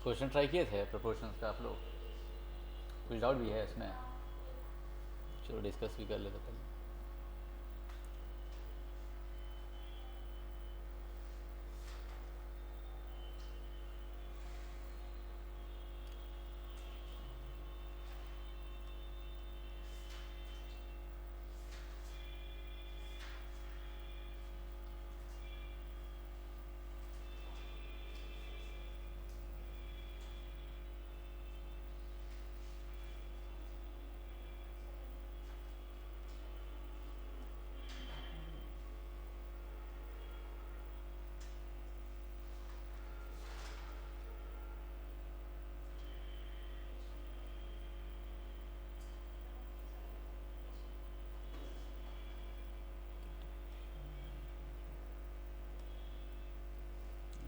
Question try किए थे proportions का आप लोग? कुछ डाउट भी है इसमें? चलो डिस्कस भी कर लेते पहले।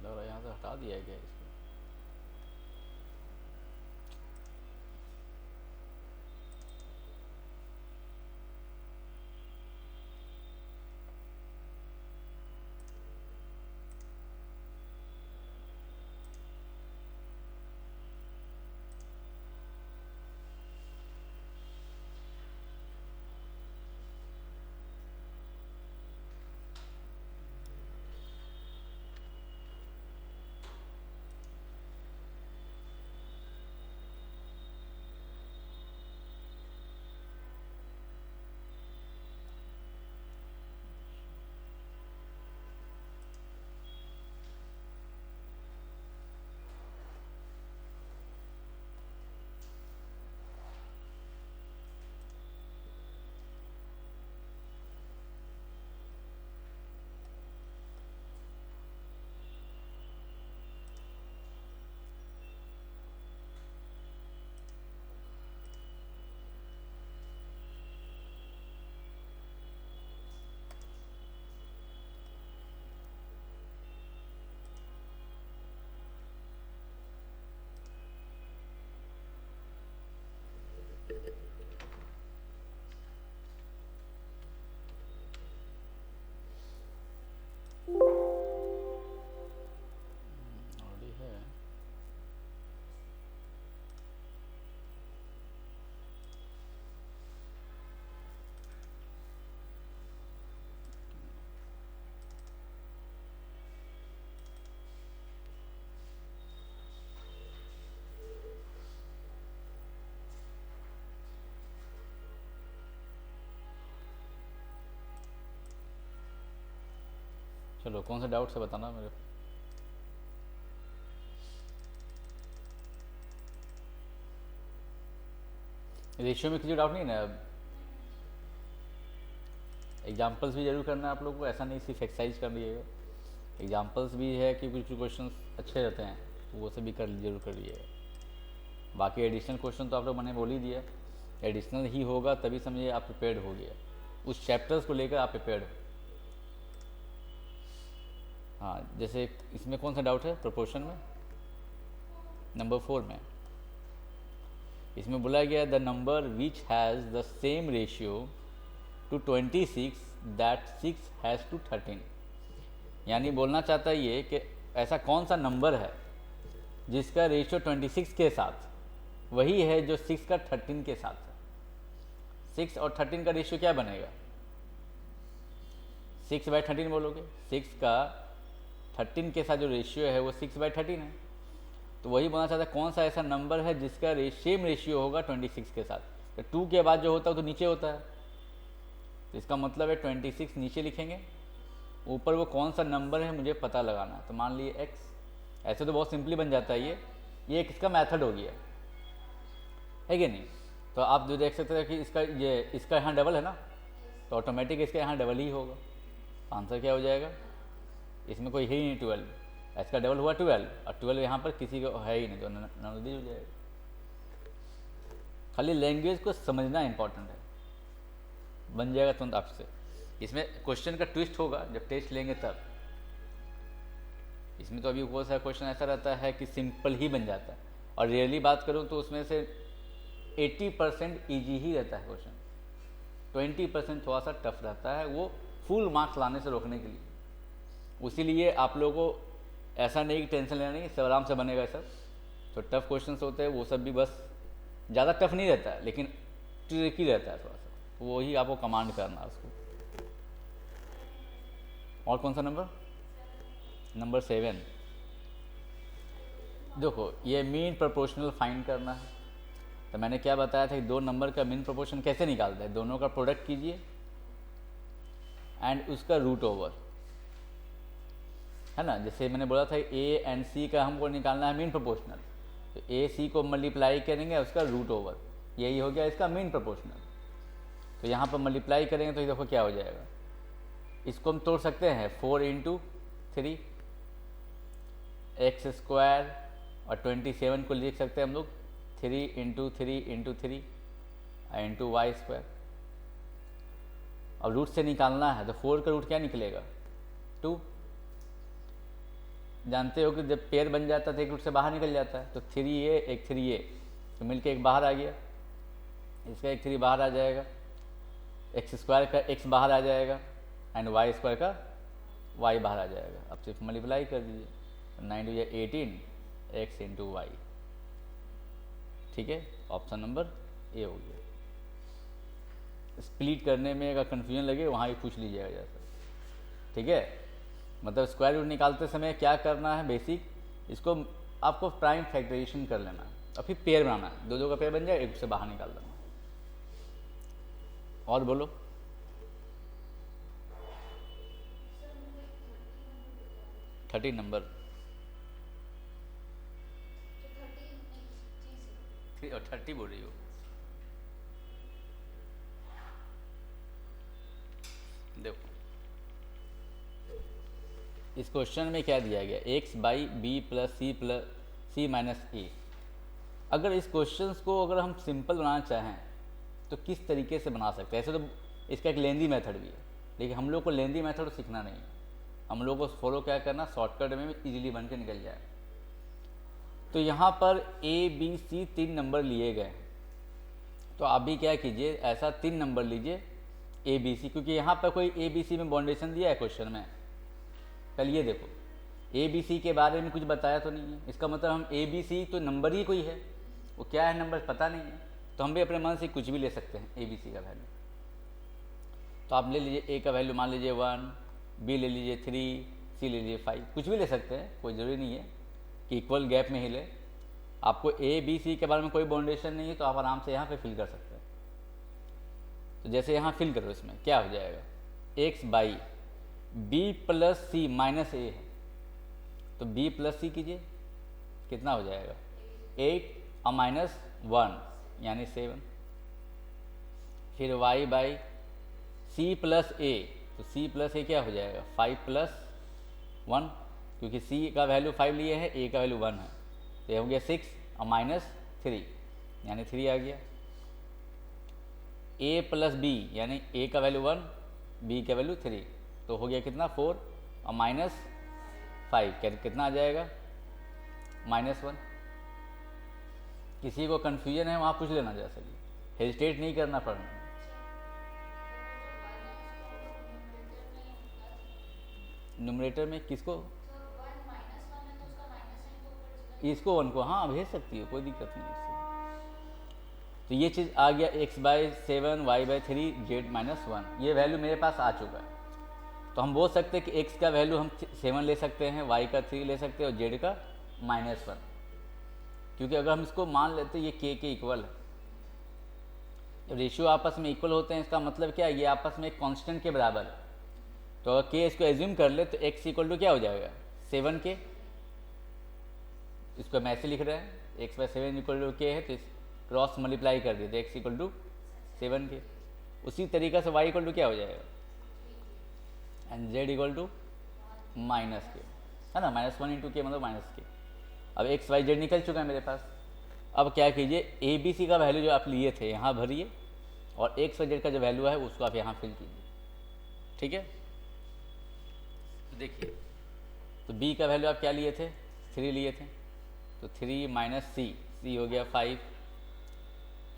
लग रहा है यहाँ से हटा दिया गया इसको। ऑलरेडी है। चलो कौन सा डाउट से बताना मेरे। रेशियो में किसी डाउट नहीं है ना? एग्जाम्पल्स भी जरूर करना है आप लोगों को, ऐसा नहीं सिर्फ एक्सरसाइज कर लीजिएगा। एग्जाम्पल्स भी है कि कुछ क्वेश्चन अच्छे रहते हैं तो वो से भी कर जरूर कर लीजिएगा। बाकी एडिशनल क्वेश्चन तो आप लोग मैंने बोल ही दिया, एडिशनल ही होगा तभी समझिए आप प्रिपेयर्ड हो गया, उस चैप्टर्स को लेकर आप प्रिपेयर्ड हो। हाँ, जैसे इसमें कौन सा डाउट है प्रोपोर्शन में? नंबर 4 में इसमें बोला गया the number which has the same ratio to 26 that 6 has to 13। यानी बोलना चाहता है ये कि ऐसा कौन सा नंबर है जिसका रेशियो 26 के साथ वही है जो 6 का 13 के साथ है। 6 और 13 का रेशियो क्या बनेगा? 6/13 बोलोगे, 6 का 13 के साथ जो रेशियो है वो 6/13 है। तो वही बोलना चाहता है कौन सा ऐसा नंबर है जिसका सेम रेशियो होगा 26 के साथ। तो 2 के बाद जो होता है तो नीचे होता है, तो इसका मतलब है 26 नीचे लिखेंगे, ऊपर वो कौन सा नंबर है मुझे पता लगाना है। तो मान लिए x, ऐसे तो बहुत सिंपली बन जाता है ये एक इसका मेथड हो गया है कि नहीं? तो आप जो देख सकते हैं कि इसका यहाँ डबल है ना, तो ऑटोमेटिक इसका यहाँ डबल ही होगा। आंसर क्या हो जाएगा? इसमें कोई है ही नहीं 12, इसका डबल हुआ 12 और 12 यहाँ पर किसी को है ही नहीं, तो नॉर्मली हो जाएगा। खाली लैंग्वेज को समझना इंपॉर्टेंट है, बन जाएगा तुरंत आपसे। इसमें क्वेश्चन का ट्विस्ट होगा जब टेस्ट लेंगे तब। इसमें तो अभी बहुत सारा क्वेश्चन ऐसा रहता है कि सिंपल ही बन जाता है, और रियली बात करूँ तो उसमें से 80% ईजी ही रहता है क्वेश्चन, 20% थोड़ा सा टफ रहता है, वो फुल मार्क्स लाने से रोकने के लिए। उसी लिए आप लोगों को ऐसा नहीं कि टेंशन लेना नहीं, सब आराम से बनेगा सर। तो टफ क्वेश्चंस होते हैं वो सब भी बस ज़्यादा टफ नहीं रहता है, लेकिन ट्रिकी रहता है थोड़ा सा, तो वही आपको कमांड करना है उसको। और कौन सा नंबर? नंबर 7। देखो ये मीन प्रोपोर्शनल फाइंड करना है। तो मैंने क्या बताया था कि दो नंबर का मीन प्रोपोर्शन कैसे निकालते हैं, दोनों का प्रोडक्ट कीजिए एंड उसका रूट ओवर, है ना। जैसे मैंने बोला था ए एंड सी का हमको निकालना है मीन प्रोपोर्शनल, तो ए सी को मल्टीप्लाई करेंगे उसका रूट ओवर, यही हो गया इसका मीन प्रोपोर्शनल। तो यहाँ पर मल्टीप्लाई करेंगे तो ये देखो क्या हो जाएगा, इसको हम तोड़ सकते हैं 4 इंटू 3 एक्स स्क्वायर, और 27 को लिख सकते हैं हम लोग 3 into 3 into 3 into Y square. अब रूट से निकालना है तो 4 का रूट क्या निकलेगा 2। जानते हो कि जब पेयर बन जाता है तो एक रूट से बाहर निकल जाता है, तो 3a एक 3a तो मिलके एक बाहर आ गया, इसका एक 3 बाहर आ जाएगा, एक्स स्क्वायर का x बाहर आ जाएगा एंड वाई स्क्वायर का y बाहर आ जाएगा। अब सिर्फ मल्टीप्लाई कर दीजिए, 9 या 18 x इंटू वाई। ठीक है, ऑप्शन नंबर ए हो गया। स्प्लिट करने में अगर कन्फ्यूजन लगे वहाँ भी पूछ लीजिएगा जैसा। ठीक है, मतलब स्क्वायर रूट निकालते समय क्या करना है बेसिक, इसको आपको प्राइम फैक्टराइजेशन कर लेना और फिर पेयर बनाना है, दो का पेयर बन जाए, एक से बाहर निकाल देना। और बोलो। थर्टी नंबर 30 बोल रही हो। देखो इस क्वेश्चन में क्या दिया गया, x by B plus C minus A. अगर इस क्वेश्चन को अगर हम सिंपल बनाना चाहें तो किस तरीके से बना सकते हैं। ऐसे तो इसका एक लेंदी मेथड भी है, लेकिन हम लोग को लेंदी मेथड सीखना नहीं है, हम लोग को फॉलो क्या करना, शॉर्टकट में इजीली बन के निकल जाए। तो यहाँ पर ए बी सी 3 नंबर लिए गए, तो आप भी क्या कीजिए, ऐसा 3 नंबर लीजिए ए बी सी, क्योंकि यहाँ पर कोई ए बी सी में बाउंडेशन दिया है क्वेश्चन में। पहले ये देखो ए बी सी के बारे में कुछ बताया तो नहीं है, इसका मतलब हम ए बी सी तो नंबर ही कोई है, वो क्या है नंबर पता नहीं है, तो हम भी अपने मन से कुछ भी ले सकते हैं ए बी सी का वैल्यू। तो आप ले लीजिए ए का वैल्यू मान लीजिए 1, बी ले लीजिए 3, सी ले लीजिए 5, कुछ भी ले सकते हैं, कोई ज़रूरी नहीं है कि इक्वल गैप में ही ले। आपको ए बी सी के बारे में कोई बाउंडेशन नहीं है तो आप आराम से यहाँ पे फिल कर सकते हैं। तो जैसे यहाँ फिल करो, इसमें क्या हो जाएगा, x by B plus C minus A है, तो बी प्लस सी कीजिए, कितना हो जाएगा 8 और माइनस 1 यानी 7। फिर y बाई सी प्लस ए, तो सी प्लस ए क्या हो जाएगा 5 प्लस 1, क्योंकि सी का वैल्यू 5 लिए है, ए का वैल्यू 1 है, तो ये हो गया 6 और माइनस 3 यानी 3 आ गया। ए प्लस बी यानी ए का वैल्यू 1, बी का वैल्यू 3, तो हो गया कितना 4 और माइनस 5 कितना आ जाएगा -1। किसी को कन्फ्यूजन है वहाँ पूछ लेना, जैसे कि हेजिटेट नहीं करना पड़ना। न्यूमरेटर में किसको, इसको 1 को, हाँ भेज सकती हो, कोई दिक्कत नहीं इससे। तो ये चीज़ आ गया x by 7 y by 3 z minus 1, ये वैल्यू मेरे पास आ चुका है। तो हम बोल सकते हैं कि x का वैल्यू हम 7 ले सकते हैं, y का 3 ले सकते हैं और z का -1, क्योंकि अगर हम इसको मान लेते हैं ये k के इक्वल है। जब रेशियो आपस में इक्वल होते हैं इसका मतलब क्या है, ये आपस में एक कांस्टेंट के बराबर है। तो अगर k इसको एज्यूम कर ले तो x इक्वल टू क्या हो जाएगा 7k, इसको हम ऐसे लिख रहे हैं x by 7 equal to k है, तो क्रॉस मल्टीप्लाई कर दिए तो x इक्वल टू 7k। उसी तरीक़े से y इक्वल टू क्या हो जाएगा and z equal to -k, है ना, -1 इंटू के मतलब -k। अब x y z निकल चुका है मेरे पास। अब क्या कीजिए, ए बी सी का वैल्यू जो आप लिए थे यहाँ भरिए और x y z का जो वैल्यू है उसको आप यहाँ फिल कीजिए। ठीक है, तो देखिए, तो b का वैल्यू आप क्या लिए थे 3 लिए थे, तो 3 माइनस सी हो गया 5,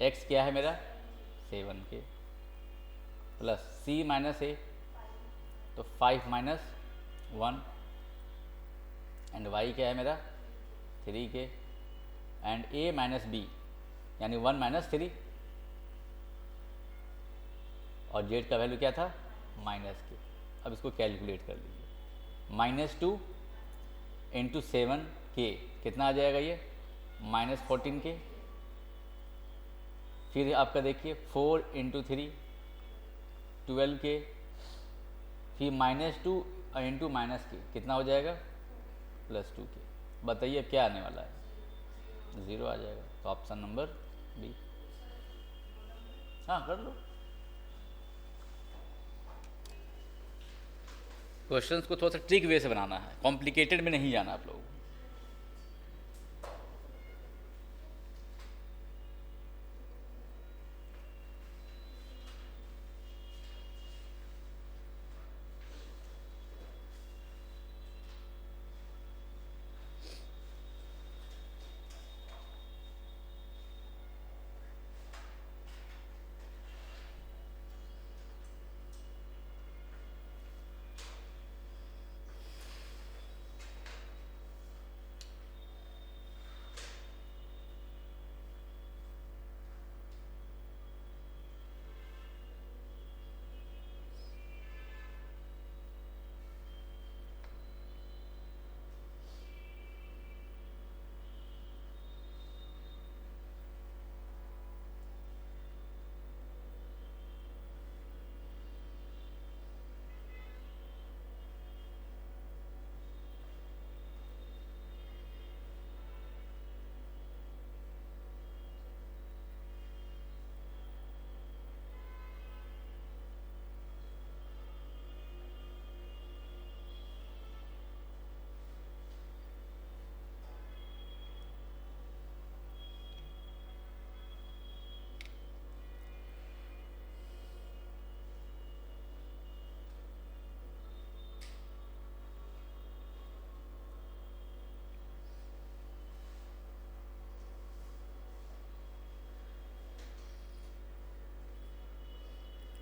x क्या है मेरा 7k प्लस c माइनस ए, तो 5 माइनस 1 एंड y क्या है मेरा 3k and A minus B यानी 1 माइनस 3 और जेड का वैल्यू क्या था माइनस के। अब इसको कैलकुलेट कर लीजिए, -2 इंटू 7 के कितना आ जाएगा ये -14 के। फिर आपका देखिए 4 इंटू 3 12 के, फिर -2 इंटू माइनस के कितना हो जाएगा +2 के। बताइए क्या आने वाला है 0 आ जाएगा। तो ऑप्शन नंबर बी। हाँ कर लो। क्वेश्चंस को थोड़ा सा ट्रिक वे से बनाना है, कॉम्प्लिकेटेड में नहीं जाना आप लोगों को।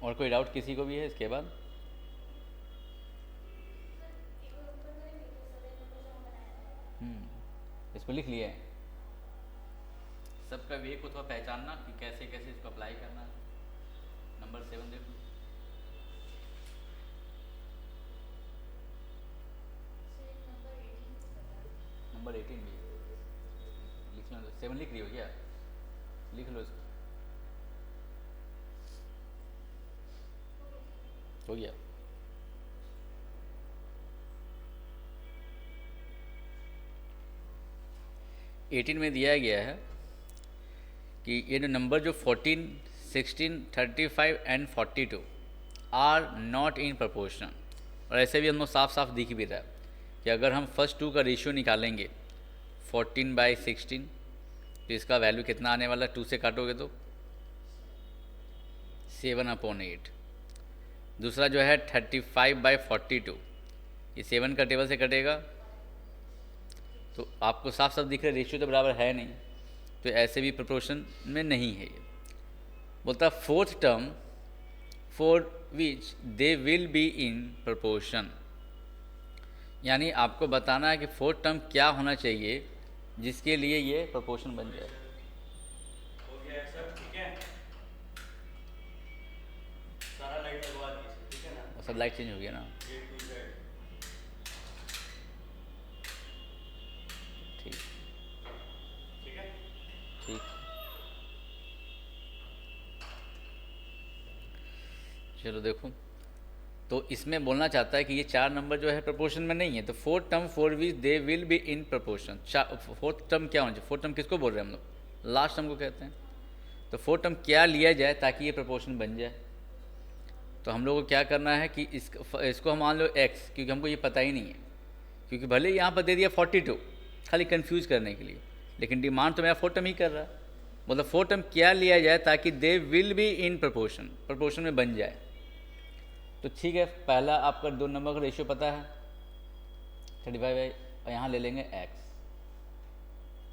और कोई डाउट किसी को भी है इसके बाद? इसमें लिख लिया है सबका वे को थोड़ा पहचानना कि कैसे कैसे इसको अप्लाई करना है। नंबर 7 देखो, नंबर 18 भी लिख लो। 7 लिख रही हो क्या? लिख लो इसको, हो गया। एटीन में दिया गया है कि ये नंबर जो 14, 16, 35 and 42 are not in proportion. और ऐसे भी हम लोग साफ साफ दिख भी रहा है कि अगर हम फर्स्ट 2 का रेशियो निकालेंगे 14/16 तो इसका वैल्यू कितना आने वाला है? 2 से काटोगे तो 7/8। दूसरा जो है 35/42 ये 7 का टेबल से कटेगा तो आपको साफ साफ दिख रहा है रेशियो तो बराबर है नहीं, तो ऐसे भी प्रोपोर्शन में नहीं है ये। बोलता fourth term for which they will be in proportion, यानी आपको बताना है कि फोर्थ टर्म क्या होना चाहिए जिसके लिए ये प्रोपोर्शन बन जाए। हो गया सब ठीक है, सारा लाइट लगवा दीजिए ठीक है ना। सब लाइट चेंज हो गया ना? A to Z ठीक ठीक है। ठीक। चलो देखो, तो इसमें बोलना चाहता है कि ये 4 नंबर जो है प्रोपोर्शन में नहीं है, तो fourth term for which they will be in proportion. Fourth term क्या होना चाहिए? फोर्थ टर्म किसको बोल रहे हैं हम लोग? लास्ट टर्म को कहते हैं। तो फोर्थ टर्म क्या लिया जाए ताकि ये प्रोपोर्शन बन जाए? तो हम लोग को क्या करना है कि इसको हम मान लो x, क्योंकि हमको ये पता ही नहीं है, क्योंकि भले यहाँ पर दे दिया 42 खाली कंफ्यूज करने के लिए, लेकिन डिमांड तो मेरा फोर्थ टर्म ही कर रहा है। मतलब फोर्थ टर्म क्या लिया जाए ताकि they will be in proportion, proportion में बन जाए। तो ठीक है, पहला आपका 2 नंबर का रेशियो पता है 35 और यहाँ ले लेंगे x,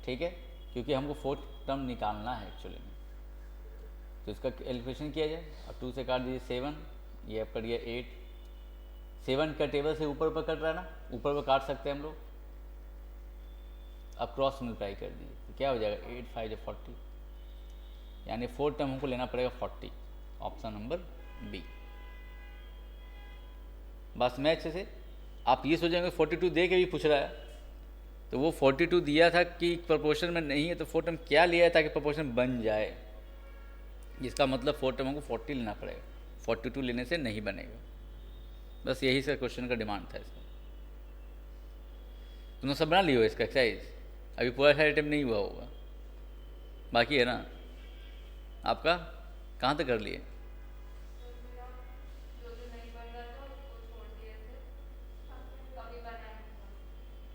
ठीक है, क्योंकि हमको फोर्थ टर्म निकालना है एक्चुअली में। तो इसका कैलकुलेशन किया जाए। अब 2 से काट दीजिए 7, ये अब कट गया 8। 7 का टेबल से ऊपर ऊपर कट रहा है ना, ऊपर ऊपर काट सकते हैं हम लोग। अब क्रॉस मल्टीप्लाई कर दीजिए तो क्या हो जाएगा 8 5 जो 40, यानी 4 टर्म हमको लेना पड़ेगा 40, ऑप्शन नंबर बी। बस मैं अच्छे से आप ये सोचेंगे 42 दे के भी पूछ रहा है, तो वो 42 दिया था कि प्रोपोर्शन में नहीं है, तो 4 टर्म क्या लिया है ताकि प्रोपोर्शन बन जाए, जिसका मतलब 4 टर्म हमको 40 लेना पड़ेगा, 42 लेने से नहीं बनेगा। बस यही सर क्वेश्चन का डिमांड था इसका। तुमने सब बना लियो इसका एक्सरसाइज, अभी पूरा सारा अटेम्प्ट नहीं हुआ होगा, बाकी है ना आपका, कहाँ तक कर लिए?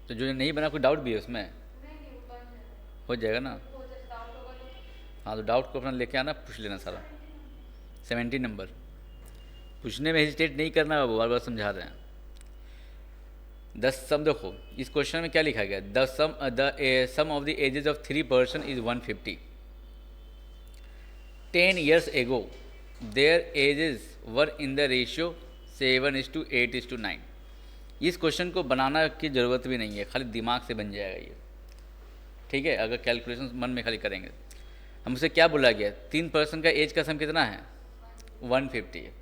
तो जो नहीं बना कोई डाउट भी है उसमें? हो जाएगा ना। हाँ तो डाउट को अपना लेके आना, पूछ लेना सारा। 17 नंबर पूछने में हेजिटेट नहीं करना, बाबू बार बार समझा रहे हैं। 10 सम देखो इस क्वेश्चन में क्या लिखा गया, the sum of the ages of 3 person is 150। 10 years ago their ages were in the ratio 7:8:9। इस क्वेश्चन को बनाना की ज़रूरत भी नहीं है, खाली दिमाग से बन जाएगा ये, ठीक है। अगर कैलकुलेशन मन में खाली करेंगे, हमसे क्या बोला गया, 3 पर्सन का एज का सम कितना है 150 है,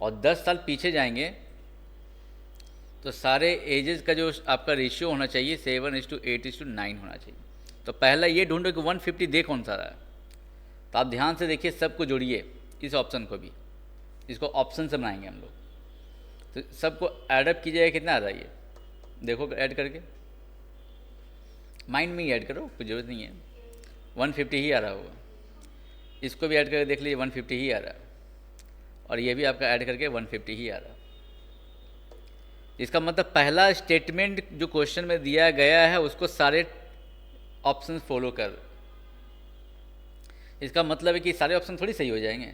और 10 साल पीछे जाएंगे तो सारे एजेस का जो आपका रेशियो होना चाहिए 7:8:9 होना चाहिए। तो पहला ये ढूंढो कि 150 दे कौन सा रहा है, तो आप ध्यान से देखिए, सबको जोड़िए, इस ऑप्शन को भी, इसको ऑप्शन से बनाएंगे हम लोग, तो सबको एडअप कीजिएगा, कितना आ रहा है ये देखो, ऐड करके माइंड में ही ऐड करो, कोई ज़रूरत नहीं है, 150 ही आ रहा होगा। इसको भी ऐड करके देख लीजिए 150 ही आ रहा है, और ये भी आपका ऐड करके 150 ही आ रहा है। इसका मतलब पहला स्टेटमेंट जो क्वेश्चन में दिया गया है उसको सारे ऑप्शन फॉलो कर, इसका मतलब है कि सारे ऑप्शन थोड़ी सही हो जाएंगे,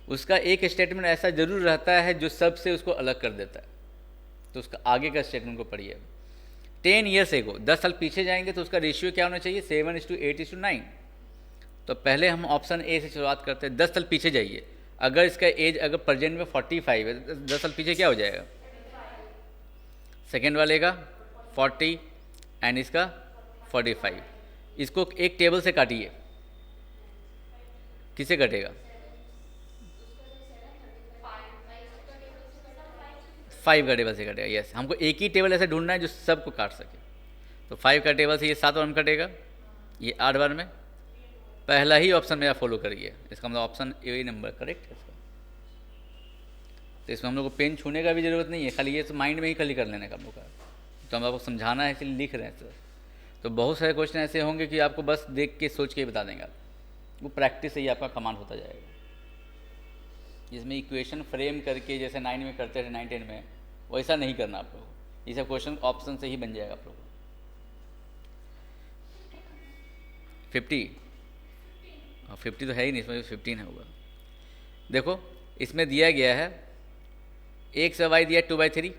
उसका एक स्टेटमेंट ऐसा जरूर रहता है जो सबसे उसको अलग कर देता है, तो उसका आगे का स्टेटमेंट को पढ़िए। 10 years ago 10 साल पीछे जाएंगे तो उसका रेशियो क्या होना चाहिए 7:8:9। तो पहले हम ऑप्शन ए से शुरुआत करते हैं, 10 साल पीछे जाइए, अगर इसका एज अगर प्रेजेंट में 45 है, 10 साल पीछे क्या हो जाएगा, सेकेंड वाले का 40 एंड इसका 45। इसको एक टेबल से काटिए, किसे कटेगा 5 का टेबल से कटेगा, यस। हमको एक ही टेबल ऐसा ढूंढना है जो सबको काट सके, तो 5 का टेबल से ये 7 बार में कटेगा, ये 8 बार में, पहला ही ऑप्शन मेरा फॉलो करिए, इसका मतलब ऑप्शन ए नंबर करेक्ट है इसका। तो इसमें हम लोग को पेन छूने का भी ज़रूरत नहीं है, खाली ये तो माइंड में ही खाली कर लेने का हम लोग का, तो हम आपको समझाना है इसलिए लिख रहे हैं सर। तो बहुत सारे क्वेश्चन ऐसे होंगे कि आपको बस देख के सोच के ही बता देंगे आप, वो प्रैक्टिस से ही आपका कमांड होता जाएगा। जिसमें इक्वेशन फ्रेम करके जैसे 9 में करते थे 9-10 में, वैसा नहीं करना आप लोगों को, ये सब क्वेश्चन ऑप्शन से ही बन जाएगा आप लोगों को। 50 तो है ही नहीं, इसमें 15 होगा। देखो इसमें दिया गया है x वाई दिया है 2/3,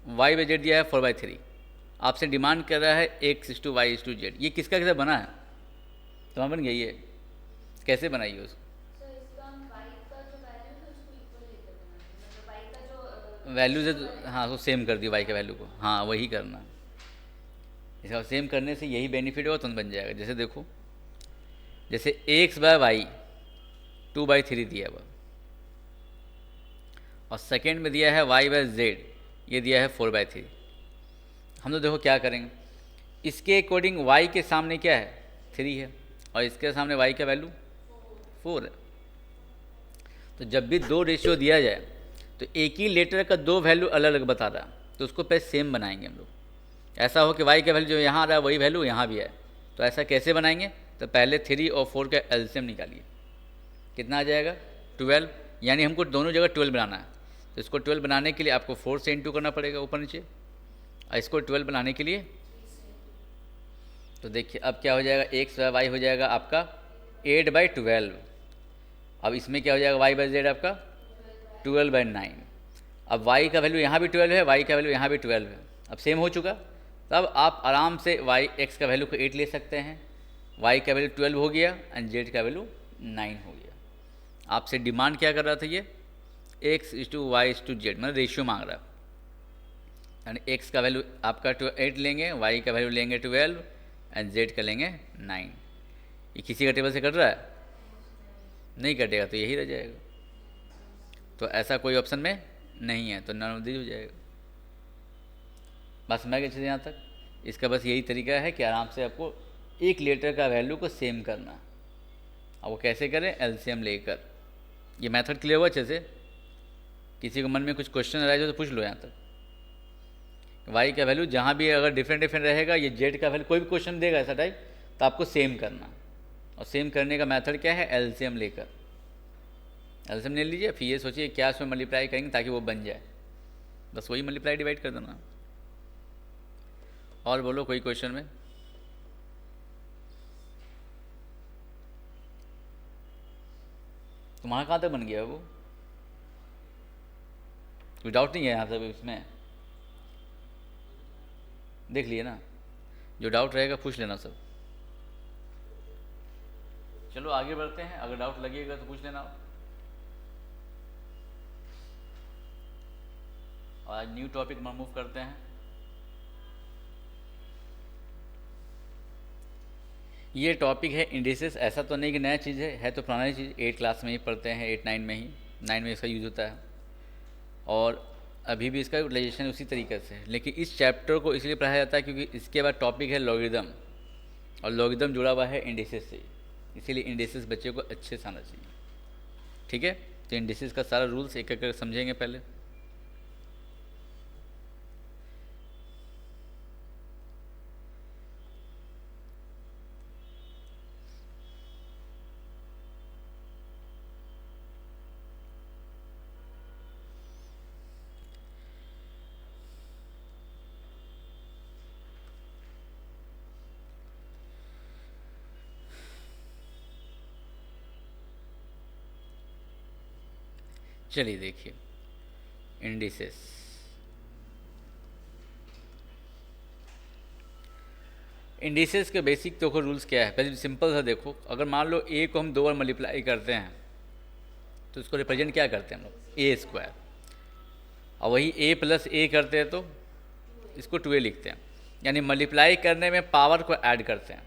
y बाई जेड दिया है 4/3, आपसे डिमांड कर रहा है x:y:z। ये किसका कैसे बना है, तो बन गया ये, कैसे बनाइए उसको, वैल्यू से, हाँ तो सेम कर दियो y के वैल्यू को, हाँ वही करना, इसका सेम करने से यही बेनिफिट होगा, तुरंत बन जाएगा। जैसे देखो, जैसे x/y 2/3 दिया हुआ, और सेकेंड में दिया है y/z, ये दिया है 4/3। हम तो देखो क्या करेंगे, इसके अकॉर्डिंग y के सामने क्या है 3 है, और इसके सामने y का वैल्यू 4 है। तो जब भी दो रेशियो दिया जाए तो एक ही लेटर का दो वैल्यू अलग अलग बता रहा है, तो उसको पहले सेम बनाएंगे हम लोग। ऐसा हो कि y का वैल्यू जो यहाँ आ रहा है वही वैल्यू यहाँ भी है, तो ऐसा कैसे बनाएंगे, तो पहले 3 और 4 का एलसीएम निकालिए, कितना आ जाएगा 12, यानी हमको दोनों जगह 12 बनाना है। तो इसको 12 बनाने के लिए आपको 4 से इंटू करना पड़ेगा ऊपर नीचे, और इसको 12 बनाने के लिए, तो देखिए अब क्या हो जाएगा, x/y हो जाएगा आपका 8/12। अब इसमें क्या हो जाएगा y/z आपका 12/9। अब y का वैल्यू यहाँ भी 12 है, y का वैल्यू यहाँ भी 12 है, अब सेम हो चुका। तब आप आराम से x का वैल्यू को 8 ले सकते हैं, y का वैल्यू 12 हो गया एंड z का वैल्यू 9 हो गया। आपसे डिमांड क्या कर रहा था ये, x:y:z, मतलब रेशियो मांग रहा है, यानी x का वैल्यू आपका 8 लेंगे, y का वैल्यू लेंगे 12 एंड जेड कर लेंगे 9। ये किसी का टेबल से कट रहा है? नहीं कटेगा, तो यही रह जाएगा। तो ऐसा कोई ऑप्शन में नहीं है, तो नन ऑफ दीज हो जाएगा। बस मैं अच्छे से यहाँ तक। इसका बस यही तरीका है कि आराम से आपको एक लेटर का वैल्यू को सेम करना। अब वो कैसे करें? एलसीएम लेकर। ये मेथड क्लियर हुआ अच्छे से? किसी को मन में कुछ क्वेश्चन आ हो तो पूछ लो यहाँ तक। वाई का वैल्यू जहाँ भी अगर डिफरेंट डिफरेंट रहेगा, ये जेड का वैल्यू कोई भी क्वेश्चन देगा ऐसा टाइप, तो आपको सेम करना। और सेम करने का मेथड क्या है? एलसीएम लेकर। एलसीएम ले लीजिए, फिर ये सोचिए क्या उसमें मल्टीप्लाई करेंगे ताकि वो बन जाए। बस वही मल्टीप्लाई डिवाइड कर देना। और बोलो कोई क्वेश्चन में? तुम्हारा कहाँ तक बन गया वो? कोई डाउट नहीं है यहाँ से इसमें? देख लिए ना? जो डाउट रहेगा पूछ लेना सब। चलो आगे बढ़ते हैं, अगर डाउट लगेगा तो पूछ लेना। और आज न्यू टॉपिक में मूव करते हैं। ये टॉपिक है इंडिसेस। ऐसा तो नहीं कि नया चीज़ है तो पुरानी चीज़। 8 क्लास में ही पढ़ते हैं, 8 9 में ही, 9 में इसका यूज़ होता है और अभी भी इसका यूटिलाइजेशन उसी तरीके से है। लेकिन इस चैप्टर को इसलिए पढ़ाया जाता है क्योंकि इसके बाद टॉपिक है लॉगरिदम, और लॉगरिदम जुड़ा हुआ है इंडिसेस से, इसीलिए इंडिसेस बच्चे को अच्छे से आना चाहिए। ठीक है, तो इंडिसेस का सारा रूल्स एक एक समझेंगे पहले। चलिए देखिए इंडिसेस। इंडिसेस के बेसिक तो रूल्स क्या है? पहले सिंपल सा देखो, अगर मान लो ए को हम 2 बार मल्टीप्लाई करते हैं तो उसको रिप्रेजेंट क्या करते हैं हम लोग? ए स्क्वायर। और वही ए प्लस ए करते हैं तो इसको 2a लिखते हैं। यानी मल्टीप्लाई करने में पावर को ऐड करते हैं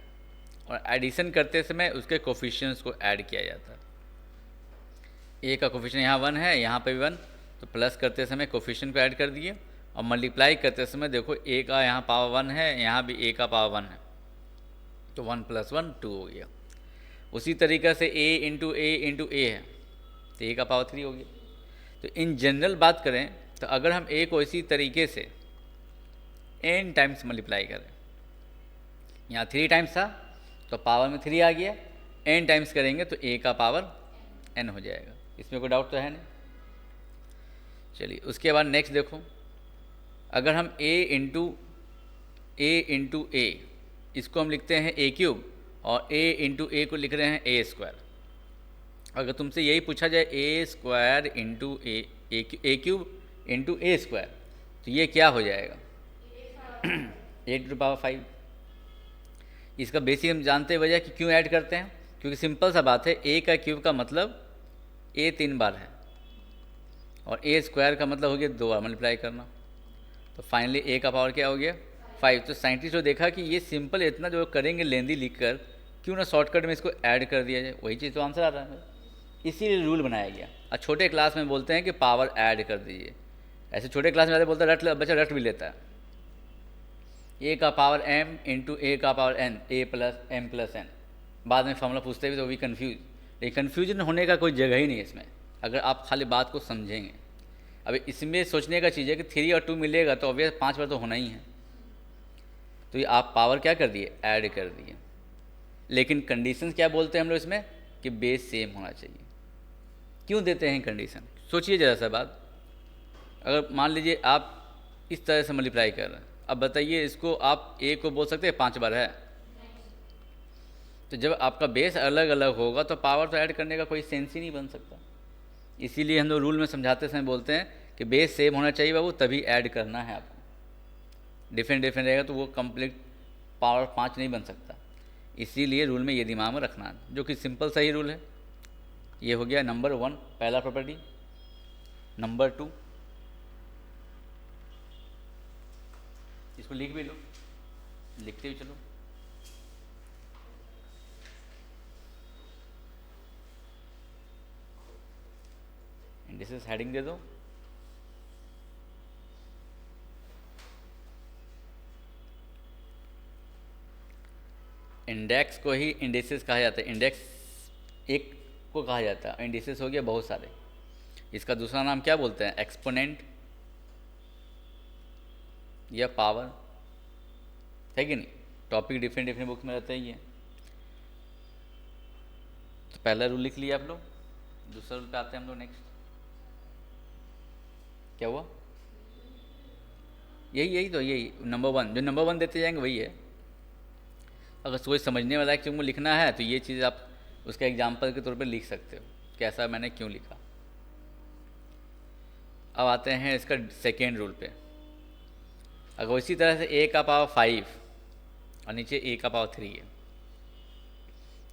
और एडिशन करते समय उसके कोफिशिएंट्स को ऐड किया जाता है। ए का कोफिशिएंट यहाँ 1 है, यहाँ पे भी 1, तो प्लस करते समय कोफिशिएंट को ऐड कर दिए। और मल्टीप्लाई करते समय देखो ए का यहाँ पावर 1 है, यहाँ भी ए का पावर 1 है, तो 1 + 1 2 हो गया। उसी तरीक़े से a इंटू ए है, तो ए का पावर 3 हो गया। तो इन जनरल बात करें तो अगर हम ए को इसी तरीके से n टाइम्स मल्टीप्लाई करें, यहाँ 3 टाइम्स था तो पावर में 3 आ गया, n टाइम्स करेंगे तो a का पावर n हो जाएगा। इसमें कोई डाउट तो है नहीं? चलिए उसके बाद नेक्स्ट देखो, अगर हम a इंटू ए इसको हम लिखते हैं a³ और a इंटू ए को लिख रहे हैं a²। अगर तुमसे यही पूछा जाए a² into a³ into a², तो ये क्या हो जाएगा? 8⁵। इसका बेसिक हम जानते हैं वजह कि क्यों ऐड करते हैं, क्योंकि सिंपल सा बात है, a का क्यूब का मतलब a 3 बार है और a² का मतलब हो गया 2 बार मल्टीप्लाई करना। तो फाइनली a का पावर क्या हो गया? 5। तो साइंटिस्ट ने देखा कि ये सिंपल इतना जो करेंगे लेंदी लिख कर, क्यों ना शॉर्टकट में इसको ऐड कर दिया जाए, वही चीज़ तो आंसर आ रहा है। इसीलिए रूल बनाया गया। और छोटे क्लास में बोलते हैं कि पावर ऐड कर दीजिए। ऐसे छोटे क्लास में ज़्यादा बोलता है बच्चा रट भी लेता है। a का पावर m इंटू a का power n, a + m + n। बाद में फॉर्मूला पूछते भी तो भी कन्फ्यूज। ये कन्फ्यूजन होने का कोई जगह ही नहीं है इसमें, अगर आप खाली बात को समझेंगे। अब इसमें सोचने का चीज़ है कि 3 और 2 मिलेगा तो ऑब्वियस 5 बार तो होना ही है। तो ये आप पावर क्या कर दिए? ऐड कर दिए। लेकिन कंडीशंस क्या बोलते हैं हम लोग इसमें? कि बेस सेम होना चाहिए। क्यों देते हैं कंडीशन? सोचिए ज़रा सा बात। अगर मान लीजिए आप इस तरह से मल्टीप्लाई कर रहे हैं, अब बताइए इसको आप a को बोल सकते हैं 5 बार है? तो जब आपका बेस अलग अलग होगा तो पावर तो ऐड करने का कोई सेंस ही नहीं बन सकता। इसीलिए हम लोग रूल में समझाते समय बोलते हैं कि बेस सेम होना चाहिए बाबू, तभी ऐड करना है आपको। डिफरेंट रहेगा तो वो कंप्लीट पावर 5 नहीं बन सकता। इसीलिए रूल में ये दिमाग में रखना है, जो कि सिंपल सही रूल है। ये हो गया नंबर 1 पहला प्रॉपर्टी। नंबर 2 इसको लिख भी लो, लिखते भी चलो। इंडिसेस हेडिंग दे दो। इंडेक्स को ही इंडिसेस कहा जाता है। इंडेक्स एक को कहा जाता है, इंडिसेस हो गया बहुत सारे। इसका दूसरा नाम क्या बोलते हैं? एक्सपोनेंट या पावर, है कि नहीं? टॉपिक डिफरेंट डिफरेंट बुक में रहता है ये। तो पहला रूल लिख लिया आप लोग, दूसरा रूल पे आते हैं हम लोग नेक्स्ट। क्या हुआ? यही तो यही नंबर वन, जो नंबर वन देते जाएंगे वही है। अगर कोई समझने वाला है कि तुमको लिखना है तो ये चीज़ आप उसका एग्जाम्पल के तौर पे लिख सकते हो, कैसा मैंने क्यों लिखा। अब आते हैं इसका सेकेंड रूल पे। अगर इसी तरह से a का पावर 5 और नीचे a का पावर 3 है,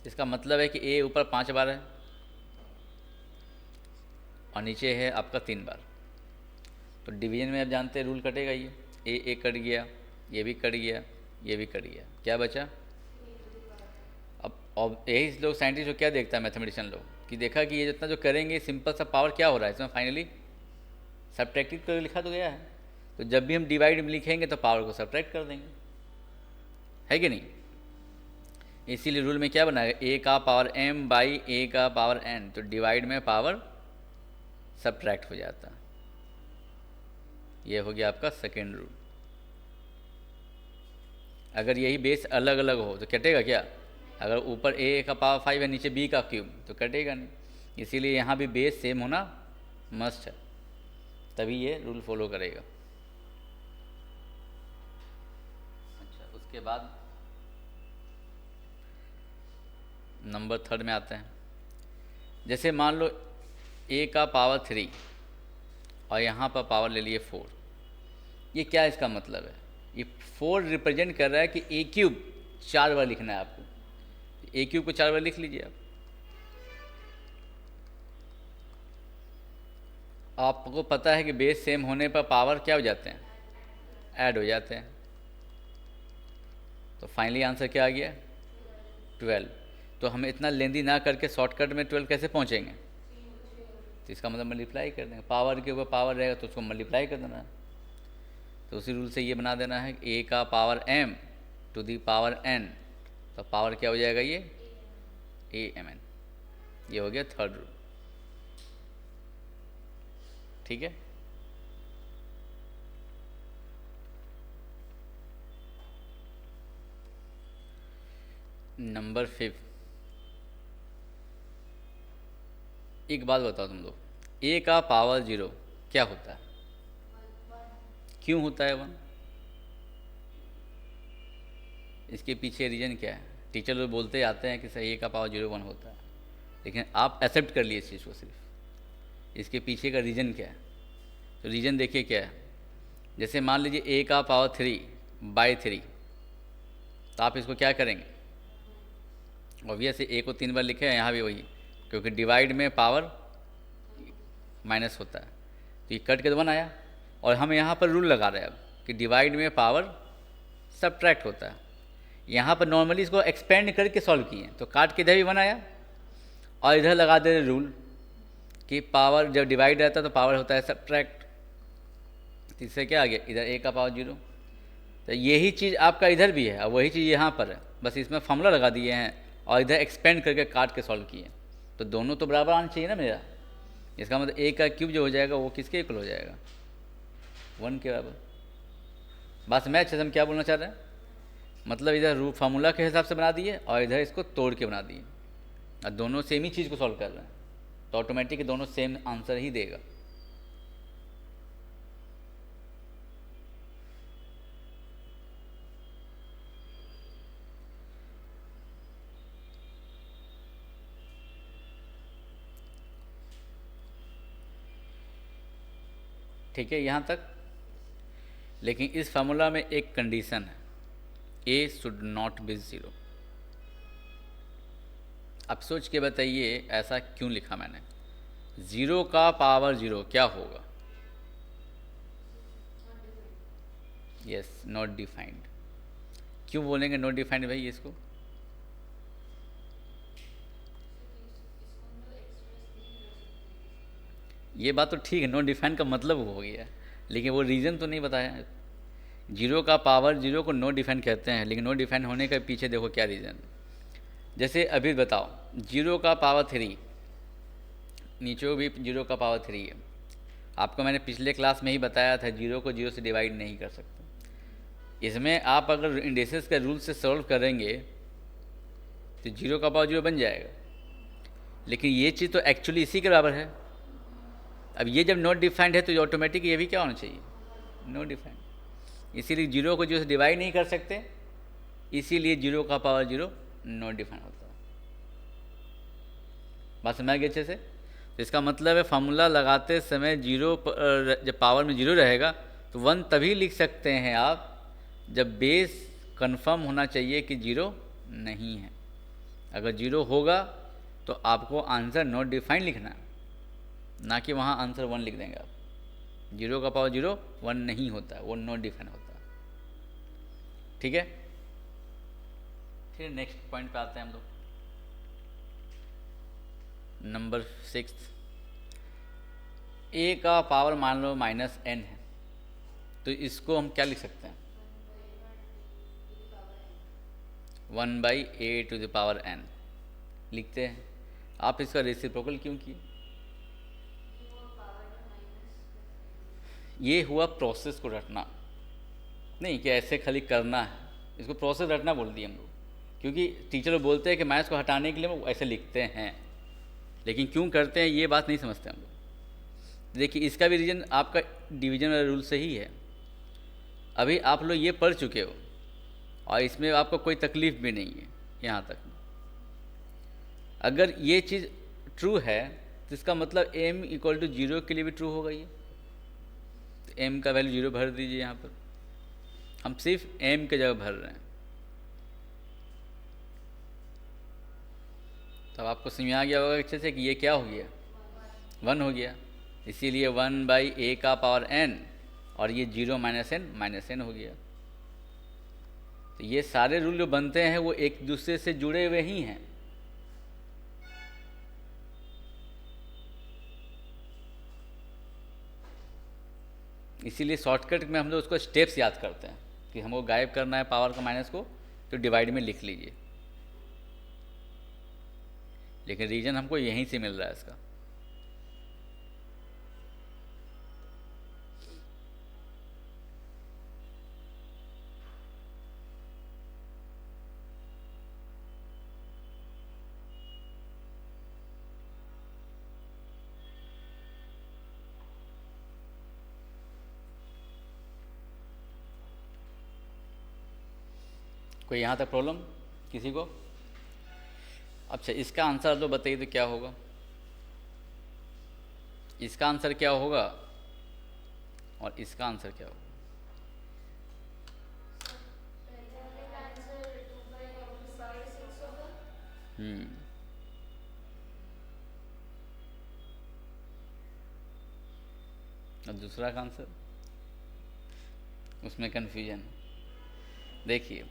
इसका मतलब है कि a ऊपर 5 बार है और नीचे है आपका 3 बार। तो डिवीजन में आप जानते हैं रूल कटेगा, ये a कट गया, ये भी कट गया, ये भी कट गया, क्या बचा? अब यही लोग साइंटिस्ट लोग क्या देखता है, मैथमेटिशियन लोग, कि देखा कि ये जितना जो करेंगे सिंपल सा पावर क्या हो रहा है इसमें, फाइनली सब्ट्रैक्टेड कर लिखा तो गया है। तो जब भी हम डिवाइड में लिखेंगे तो पावर को सब्ट्रैक्ट कर देंगे, है कि नहीं? इसीलिए रूल में क्या बनाएगा, a का पावर m बाई a का पावर n, तो डिवाइड में पावर सब्ट्रैक्ट हो जाता। ये हो गया आपका सेकेंड रूल। अगर यही बेस अलग अलग हो तो कटेगा क्या? अगर ऊपर a का पावर 5 है, नीचे b का क्यूब, तो कटेगा नहीं। इसीलिए यहाँ भी बेस सेम होना मस्ट है, तभी ये रूल फॉलो करेगा। अच्छा, उसके बाद नंबर थर्ड में आते हैं। जैसे मान लो a का पावर 3 और यहाँ पर पावर ले लिए 4। ये क्या इसका मतलब है? ये 4 रिप्रेजेंट कर रहा है कि a क्यूब 4 बार लिखना है आपको। a क्यूब को 4 बार लिख लीजिए आप। आपको पता है कि बेस सेम होने पर पावर क्या हो जाते हैं? ऐड हो जाते हैं। तो फाइनली आंसर क्या आ गया? 12। तो हमें इतना लेंदी ना करके शॉर्टकट में 12 कैसे पहुंचेंगे? तो इसका मतलब मल्टीप्लाई कर देंगे, पावर के ऊपर पावर रहेगा तो उसको मल्टीप्लाई कर देना है। तो उसी रूल से ये बना देना है a का power m to the power n, तो पावर क्या हो जाएगा? ये a-m-n। ये हो गया थर्ड रूल, ठीक है। नंबर 5, एक बात बताओ तुम लोग, a का पावर 0 क्या होता है? क्यों होता है 1? इसके पीछे रीज़न क्या है? टीचर लोग बोलते आते हैं कि सर a का पावर 0 1 होता है, लेकिन आप एक्सेप्ट कर लिए इस चीज़ को। सिर्फ इसके पीछे का रीज़न क्या है? तो रीज़न देखिए क्या है। जैसे मान लीजिए a का पावर 3 बाई 3, तो आप इसको क्या करेंगे? ऑब्वियस a को 3 बार लिखे हैं, यहाँ भी वही, क्योंकि डिवाइड में पावर माइनस होता है, तो ये कट के 1 आया। और हम यहाँ पर रूल लगा रहे हैं अब कि डिवाइड में पावर सब्ट्रैक्ट होता है। यहाँ पर नॉर्मली इसको एक्सपेंड करके सॉल्व किए, तो काट के इधर भी 1 आया, और इधर लगा दे रहे रूल कि पावर जब डिवाइड रहता है तो पावर होता है सब्ट्रैक्ट। तो इससे क्या आ गया? इधर a का पावर 0। तो यही चीज़ आपका इधर भी है और वही चीज़ यहाँ पर है, बस इसमें फॉर्मूला लगा दिए हैं और इधर एक्सपेंड करके काट के सॉल्व किए। तो दोनों तो बराबर आना चाहिए ना मेरा। इसका मतलब a का क्यूब जो हो जाएगा वो किसके इक्वल हो जाएगा? 1 के बराबर। बात समझ अच्छे से हम क्या बोलना चाह रहे हैं? मतलब इधर रूल फार्मूला के हिसाब से बना दिए और इधर इसको तोड़ के बना दिए, और दोनों सेम ही चीज़ को सॉल्व कर रहे हैं, तो ऑटोमेटिक दोनों सेम आंसर ही देगा। ठीक है यहाँ तक। लेकिन इस फार्मूला में एक कंडीशन है, a शुड नॉट बी 0। अब सोच के बताइए ऐसा क्यों लिखा मैंने? 0 का पावर 0 क्या होगा? Yes, not defined. क्यों बोलेंगे नॉट डिफाइंड भाई इसको? ये बात तो ठीक है, नो डिफाइन का मतलब वो हो गया, लेकिन वो रीज़न तो नहीं बताया। जीरो का पावर जीरो को नो डिफाइन कहते हैं, लेकिन नो डिफाइन होने के पीछे देखो क्या रीज़न। जैसे अभी बताओ, जीरो का पावर 3, नीचे भी जीरो का पावर 3 है। आपको मैंने पिछले क्लास में ही बताया था जीरो को जीरो से डिवाइड नहीं कर सकते। इसमें आप अगर इंडेक्सेस के रूल से सॉल्व करेंगे तो जीरो का पावर जीरो बन जाएगा, लेकिन ये चीज़ तो एक्चुअली इसी के बराबर है। अब ये जब नॉट डिफाइंड है तो ऑटोमेटिक ये भी क्या होना चाहिए, नो डिफाइंड। इसीलिए जीरो को जीरो से डिवाइड नहीं कर सकते, इसीलिए जीरो का पावर जीरो नॉट डिफाइंड होता है। बात समझ आ गई अच्छे से? तो इसका मतलब है फार्मूला लगाते समय जीरो जब पावर में जीरो रहेगा तो 1 तभी लिख सकते हैं आप जब बेस कंफर्म होना चाहिए कि जीरो नहीं है। अगर जीरो होगा तो आपको आंसर नॉट डिफाइंड लिखना है, ना कि वहाँ आंसर 1 लिख देंगे आप। जीरो का पावर जीरो 1 नहीं होता है, वो नॉट डिफाइंड होता है। ठीक है, फिर नेक्स्ट पॉइंट पे आते हैं हम लोग, नंबर 6। ए का पावर मान लो -n है, तो इसको हम क्या लिख सकते हैं, 1/a⁴n लिखते हैं। आप इसका रेसिप्रोकल क्यों किए? ये हुआ प्रोसेस को रटना, नहीं कि ऐसे खाली करना है, इसको प्रोसेस रटना बोल दिए हम लोग। क्योंकि टीचर लोग बोलते हैं कि मैथ्स को हटाने के लिए वो ऐसे लिखते हैं, लेकिन क्यों करते हैं ये बात नहीं समझते हम लोग। देखिए इसका भी रीज़न आपका डिवीजन वाला रूल से ही है। अभी आप लोग ये पढ़ चुके हो और इसमें आपको कोई तकलीफ भी नहीं है यहाँ तक। अगर ये चीज़ ट्रू है तो इसका मतलब m = 0 के लिए भी ट्रू होगा ये। तो m का वैल्यू 0 भर दीजिए यहाँ पर, हम सिर्फ m के जगह भर रहे हैं। तब आपको समझ आ गया होगा अच्छे से कि ये क्या हो गया, 1 हो गया। इसीलिए 1/a⁴n और ये 0 - n हो गया। तो ये सारे रूल जो बनते हैं वो एक दूसरे से जुड़े हुए ही हैं। इसीलिए शॉर्टकट में हम लोग उसको स्टेप्स याद करते हैं कि हमको गायब करना है पावर का माइनस को, तो डिवाइड में लिख लीजिए। लेकिन रीजन हमको यहीं से मिल रहा है इसका। कोई यहाँ तक प्रॉब्लम किसी को? अच्छा, इसका आंसर तो बताइए तो क्या होगा, इसका आंसर क्या होगा और इसका आंसर क्या होगा? और दूसरा का आंसर, उसमें कन्फ्यूजन। देखिए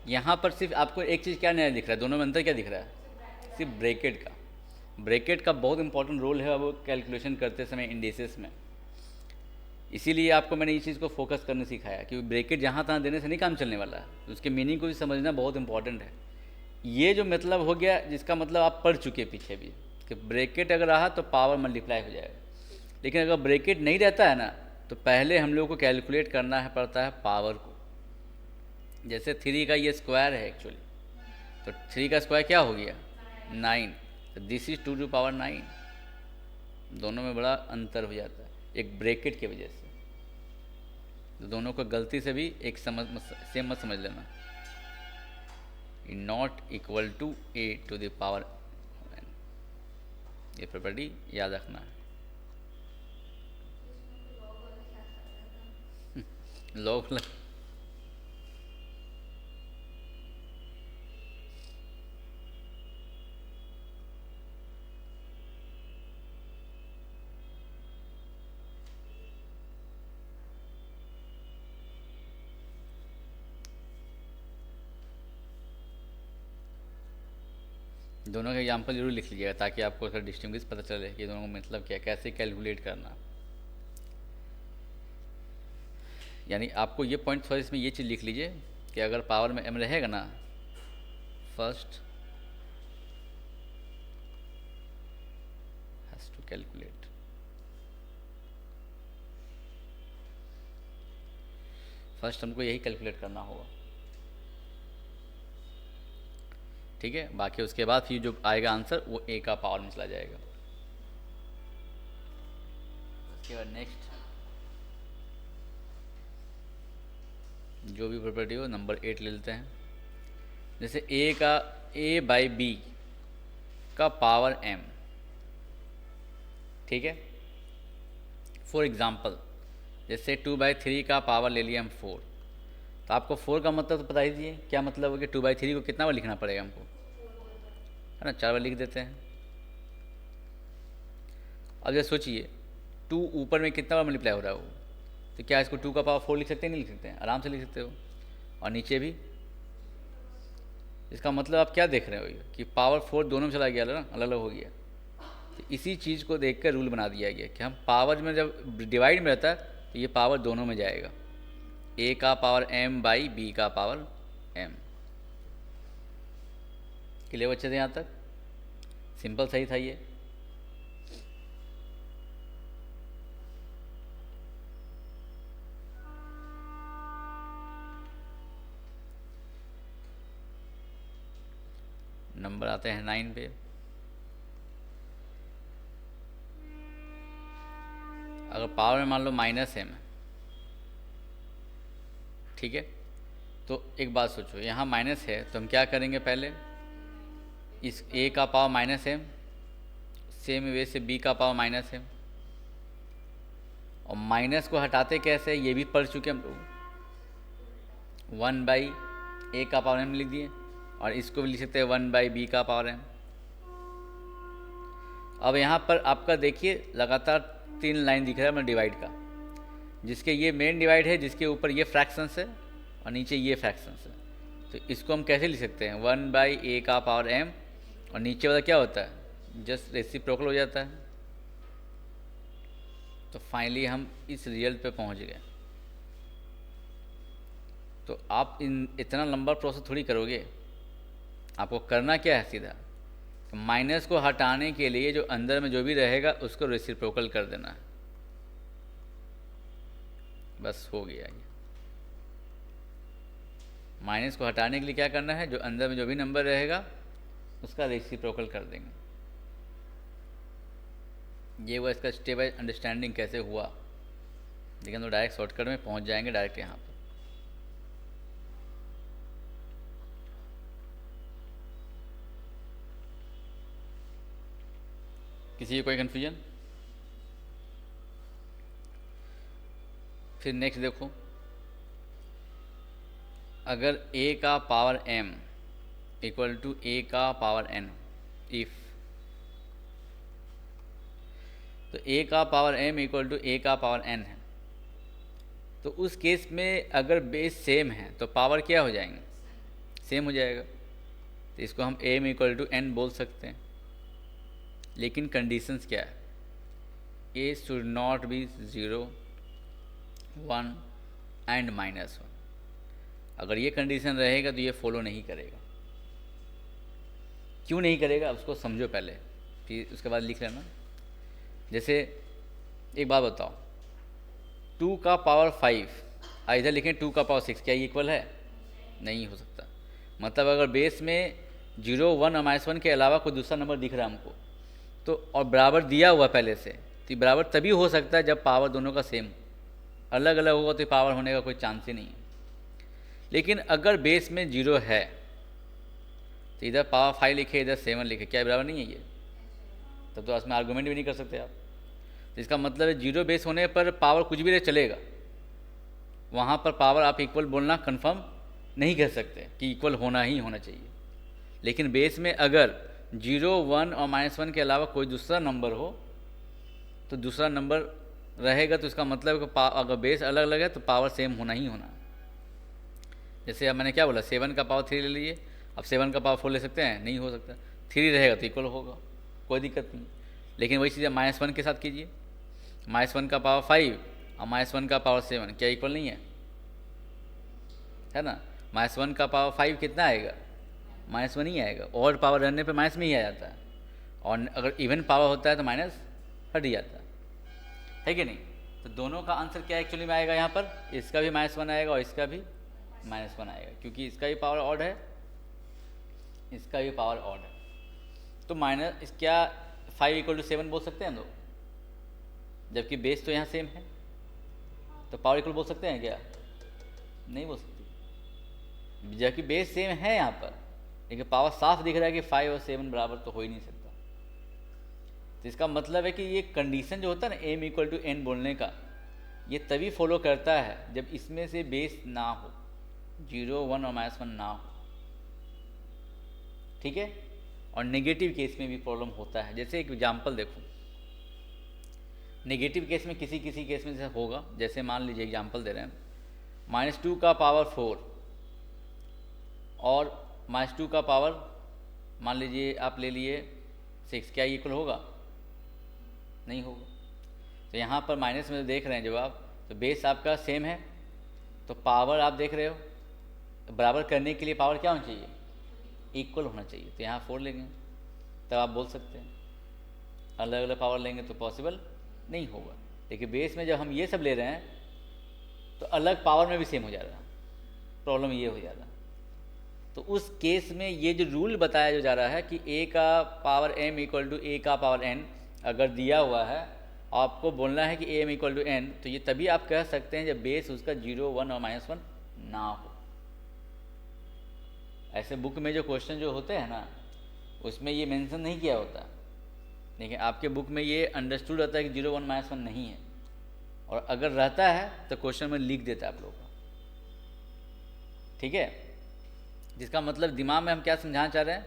यहाँ पर सिर्फ आपको एक चीज़ क्या नया दिख रहा है, दोनों में अंतर क्या दिख रहा है, सिर्फ ब्रैकेट का। ब्रैकेट का बहुत इंपॉर्टेंट रोल है वो कैलकुलेशन करते समय इंडिसेस में। इसीलिए आपको मैंने इस चीज़ को फोकस करने सिखाया, क्योंकि ब्रैकेट जहाँ तहाँ देने से नहीं काम चलने वाला है, उसके मीनिंग को भी समझना बहुत इंपॉर्टेंट है। ये जो मतलब हो गया, जिसका मतलब आप पढ़ चुके पीछे भी कि ब्रैकेट अगर रहा तो पावर मल्टीप्लाई हो जाएगा। लेकिन अगर ब्रैकेट नहीं रहता है ना, तो पहले हम लोग को कैलकुलेट करना है पड़ता है पावर को। जैसे 3 का ये स्क्वायर है एक्चुअली, तो 3 का स्क्वायर क्या हो गया, 9। तो दिस इज 2⁹9। दोनों में बड़ा अंतर हो जाता है एक ब्रैकेट की वजह से। तो दोनों को गलती से भी एक सेम मत समझ लेना। नॉट इक्वल टू a⁴n, ये प्रॉपर्टी याद रखना है। लॉग दोनों का एग्जाम्पल जरूर लिख लीजिएगा ताकि आपको उसका डिस्टिंग्विश पता चले कि दोनों का मतलब क्या है, कैसे कैलकुलेट करना। यानी आपको ये पॉइंट थोड़ा इसमें ये चीज़ लिख लीजिए कि अगर पावर में m रहेगा ना, first has to calculate. First हमको यही कैलकुलेट करना होगा, ठीक है। बाकी उसके बाद फिर जो आएगा आंसर वो a का पावर में चला जाएगा। उसके बाद नेक्स्ट जो भी प्रॉपर्टी हो नंबर 8 ले लेते हैं। जैसे a बाई b का पावर m, ठीक है। फॉर एग्ज़ाम्पल जैसे 2/3 का पावर ले लिया हम 4, तो आपको 4 का मतलब तो बता ही दीजिए क्या मतलब हो कि 2/3 को कितना बार लिखना पड़ेगा हमको, है ना, 4 बार लिख देते हैं। अब जैसे सोचिए 2 ऊपर में कितना बार मल्टीप्लाई हो रहा है वो, तो क्या इसको 2 का पावर 4 लिख सकते हैं? नहीं लिख सकते हैं, आराम से लिख सकते हो। और नीचे भी, इसका मतलब आप क्या देख रहे हो कि पावर 4 दोनों में चला गया ना, अलग अलग हो गया। तो इसी चीज़ को देख कर रूल बना दिया गया कि हम पावर में जब डिवाइड में रहता है तो ये पावर दोनों में जाएगा, a का पावर m बाई b का पावर m। क्लियर बच्चे थे यहाँ तक? सिंपल सही था ये। नंबर आते हैं 9 पे। अगर पावर में मान लो माइनस m, ठीक है, तो एक बात सोचो यहाँ माइनस है तो हम क्या करेंगे, पहले इस a का power minus m, same way से b का पावर माइनस m, और माइनस को हटाते कैसे ये भी पढ़ चुके हम लोग। 1/a का पावर m लिख दिए, और इसको भी लिख सकते हैं 1/b का पावर m। अब यहाँ पर आपका देखिए लगातार 3 लाइन दिख रहा है मतलब डिवाइड का, जिसके ये मेन डिवाइड है, जिसके ऊपर ये फ्रैक्शंस है और नीचे ये फ्रैक्शंस है। तो इसको हम कैसे लिख सकते हैं, 1/a का पावर m, और नीचे वाला क्या होता है, जस्ट रेसिप्रोकल हो जाता है। तो फाइनली हम इस रिजल्ट पे पहुंच गए। तो आप इतना लंबा प्रोसेस थोड़ी करोगे, आपको करना क्या है, सीधा माइनस को हटाने के लिए जो अंदर में जो भी रहेगा उसको रेसिप्रोकल कर देना है, बस हो गया ये। माइनस को हटाने के लिए क्या करना है, जो अंदर में जो भी नंबर रहेगा उसका रेसिप्रोकल कर देंगे। ये हुआ इसका स्टेप बाय अंडरस्टैंडिंग कैसे हुआ, लेकिन तो डायरेक्ट शॉर्टकट में पहुंच जाएंगे डायरेक्ट यहाँ पर। किसी को कोई कन्फ्यूजन? फिर नेक्स्ट देखो, अगर a का power m equal to a का पावर n, इफ तो a का power m equal to a का पावर n है, तो उस केस में अगर बेस सेम है तो पावर क्या हो जाएंगे, सेम हो जाएगा। तो इसको हम m इक्वल टू n बोल सकते हैं, लेकिन कंडीशंस क्या है, a should not be 0, 1 and -1। अगर ये कंडीशन रहेगा तो ये फॉलो नहीं करेगा। क्यों नहीं करेगा उसको समझो पहले, फिर उसके बाद लिख लेना। जैसे एक बात बताओ, 2 का पावर 5 इधर लिखें 2 का पावर 6, क्या ये इक्वल है? नहीं हो सकता। मतलब अगर बेस में 0, 1 और -1 के अलावा कोई दूसरा नंबर दिख रहा है हमको, तो और बराबर दिया हुआ पहले से, तो बराबर तभी हो सकता है जब पावर दोनों का सेम, अलग अलग होगा तो पावर होने का कोई चांस ही नहीं है। लेकिन अगर बेस में 0 है तो इधर पावर 5 लिखे, इधर 7 लिखे, क्या बराबर नहीं है ये? तब तो उसमें आर्गूमेंट भी नहीं कर सकते आप। तो इसका मतलब है 0 बेस होने पर पावर कुछ भी रहे चलेगा, वहाँ पर पावर आप इक्वल बोलना कंफर्म नहीं कर सकते कि इक्वल होना ही होना चाहिए। लेकिन बेस में अगर 0, 1 और -1 के अलावा कोई दूसरा नंबर हो तो दूसरा नंबर रहेगा, तो इसका मतलब कि अगर बेस अलग अलग है तो पावर सेम होना ही होना। जैसे अब मैंने क्या बोला, 7 का पावर 3 ले लीजिए, अब 7 का पावर 4 ले सकते हैं? नहीं हो सकता। 3 रहेगा तो इक्वल होगा, कोई दिक्कत नहीं। लेकिन वही चीज़ -1 के साथ कीजिए, -1 का पावर 5 और -1 का पावर 7, क्या इक्वल नहीं है ना? -1 का पावर 5 कितना आएगा? -1 ही आएगा, और पावर रहने पे माइनस में ही आ जाता है, और अगर इवन पावर होता है तो माइनस हट ही जाता है कि नहीं? तो दोनों का आंसर क्या एक्चुअली में आएगा यहाँ पर? इसका भी -1 आएगा और इसका भी -1 आएगा, क्योंकि इसका भी पावर ऑड है, इसका भी पावर ऑड है। तो माइनस क्या 5 = 7 बोल सकते हैं हम लोग, जबकि बेस तो यहाँ सेम है, तो पावर इक्वल बोल सकते हैं क्या? नहीं बोल सकते, जबकि बेस सेम है यहाँ पर, लेकिन पावर साफ दिख रहा है कि 5 और 7 बराबर तो हो ही नहीं सकता। तो इसका मतलब है कि ये कंडीशन जो होता है ना m = n बोलने का, ये तभी फॉलो करता है जब इसमें से बेस ना हो, 0, 1 और -1 ना हो, ठीक है? और नेगेटिव केस में भी प्रॉब्लम होता है। जैसे एक एग्जांपल देखो, नेगेटिव केस में किसी केस में जैसे होगा, जैसे मान लीजिए एग्जांपल दे रहे हैं, -2 का पावर 4 और -2 का पावर मान लीजिए आप ले लिए 6, क्या इक्वल होगा? नहीं होगा। तो यहाँ पर माइनस में देख रहे हैं जब आप, तो बेस आपका सेम है, तो पावर आप देख रहे हो, बराबर करने के लिए पावर क्या होना चाहिए? इक्वल होना चाहिए। तो यहाँ 4 लेंगे तब आप बोल सकते हैं, अलग अलग पावर लेंगे तो पॉसिबल नहीं होगा। लेकिन बेस में जब हम ये सब ले रहे हैं तो अलग पावर में भी सेम हो जा रहा है, प्रॉब्लम ये हो जा रहा है। तो उस केस में ये जो रूल बताया जो जा रहा है कि a का पावर m = a का पावर n अगर दिया हुआ है, आपको बोलना है कि m = n, तो ये तभी आप कह सकते हैं जब बेस उसका 0, 1 और -1 ना हो। ऐसे बुक में जो क्वेश्चन जो होते हैं ना, उसमें ये मेंशन नहीं किया होता, लेकिन आपके बुक में ये अंडरस्टूड रहता है कि 0, 1 -1 नहीं है, और अगर रहता है तो क्वेश्चन में लिख देता है आप लोगों का, ठीक है? जिसका मतलब दिमाग में हम क्या समझाना चाह रहे हैं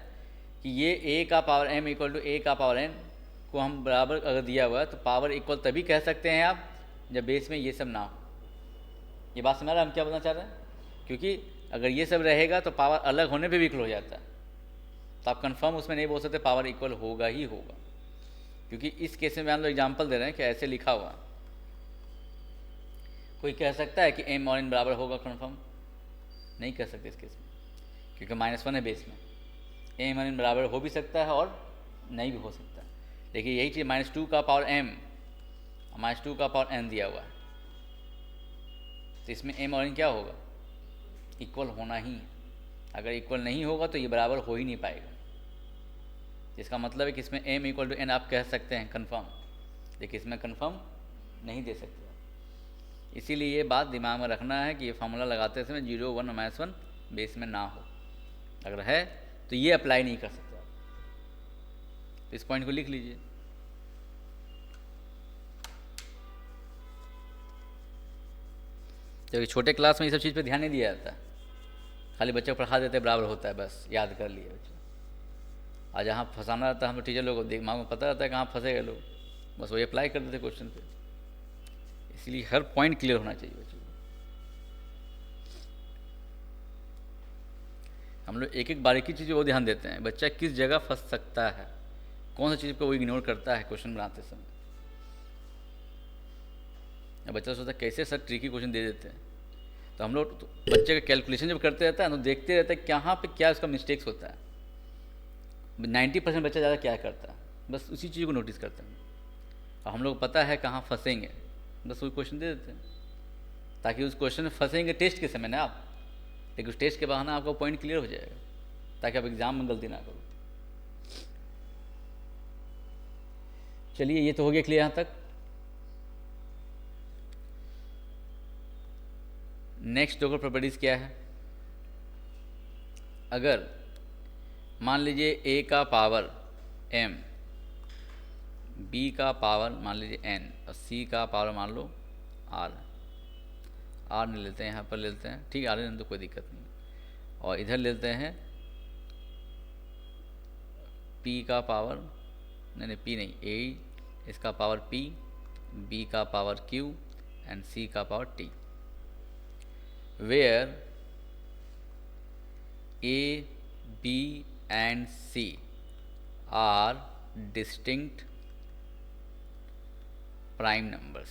कि ये a का पावर m = a का पावर n को हम बराबर अगर दिया हुआ है तो पावर इक्वल तभी कह सकते हैं आप जब बेस में ये सब ना हो। ये बात समझ रहे हैं हम क्या बोलना चाह रहे हैं? क्योंकि अगर ये सब रहेगा तो पावर अलग होने पे भी इक्वल हो जाता है, तो आप कंफर्म उसमें नहीं बोल सकते पावर इक्वल होगा ही होगा, क्योंकि इस केस में हम लोग एग्जाम्पल दे रहे हैं कि ऐसे लिखा हुआ। कोई कह सकता है कि m और n बराबर होगा कंफर्म? नहीं कह सकते इस केस में, क्योंकि -1 है बेस में। m और n बराबर हो भी सकता है और नहीं भी हो सकता है, लेकिन यही चीज़ -2 का पावर m और -2 का पावर n दिया हुआ है, तो इसमें m और n क्या होगा? इक्वल होना ही है। अगर इक्वल नहीं होगा तो ये बराबर हो ही नहीं पाएगा। इसका मतलब है कि इसमें m = n आप कह सकते हैं कंफर्म, लेकिन इसमें कंफर्म नहीं दे सकते। इसीलिए ये बात दिमाग में रखना है कि ये फार्मूला लगाते समय 0, 1 और -1 बेस में ना हो, अगर है तो ये अप्लाई नहीं कर सकते आप। तो इस पॉइंट को लिख लीजिए। क्योंकि छोटे क्लास में ये सब चीज़ पे ध्यान नहीं दिया जाता, खाली बच्चे को पढ़ा देते बराबर होता है, बस याद कर लिए बच्चे। और जहाँ फंसाना रहता है हम टीचर लोगों को दिमाग में पता रहता है कहाँ फंसे गए लोग, बस वही अप्लाई कर देते क्वेश्चन पे। इसलिए हर पॉइंट क्लियर होना चाहिए बच्चों को। हम लोग एक एक बारीकी चीज़ वो ध्यान देते हैं, बच्चा किस जगह फंस सकता है, कौन सी चीज़ को वो इग्नोर करता है क्वेश्चन बनाते समय। बच्चा सोचता है कैसे सर ट्रिकी क्वेश्चन दे देते हैं, तो हम लोग तो बच्चे का कैलकुलेशन जब करते रहता है तो देखते रहते हैं कहाँ पे क्या उसका मिस्टेक्स होता है। 90% बच्चा ज़्यादा क्या करता है, बस उसी चीज़ को नोटिस करते हैं, और हम लोग पता है कहाँ फंसेंगे, बस वही क्वेश्चन दे देते हैं, ताकि उस क्वेश्चन में फंसेंगे टेस्ट के समय ना आप, लेकिन उस टेस्ट के बहाना आपका पॉइंट क्लियर हो जाएगा, ताकि आप एग्ज़ाम में गलती ना करो। चलिए ये तो हो गया क्लियर यहाँ तक। नेक्स्ट लोकल प्रॉपर्टीज़ क्या है? अगर मान लीजिए a का पावर m, b का पावर मान लीजिए n और c का पावर मान लो r नहीं लेते हैं, यहाँ पर लेते हैं, ठीक है, r लेते तो कोई दिक्कत नहीं, और इधर लेते हैं p का पावर नहीं p नहीं a, इसका पावर p, b का पावर q एंड c का power t, where a, b and c are distinct prime numbers.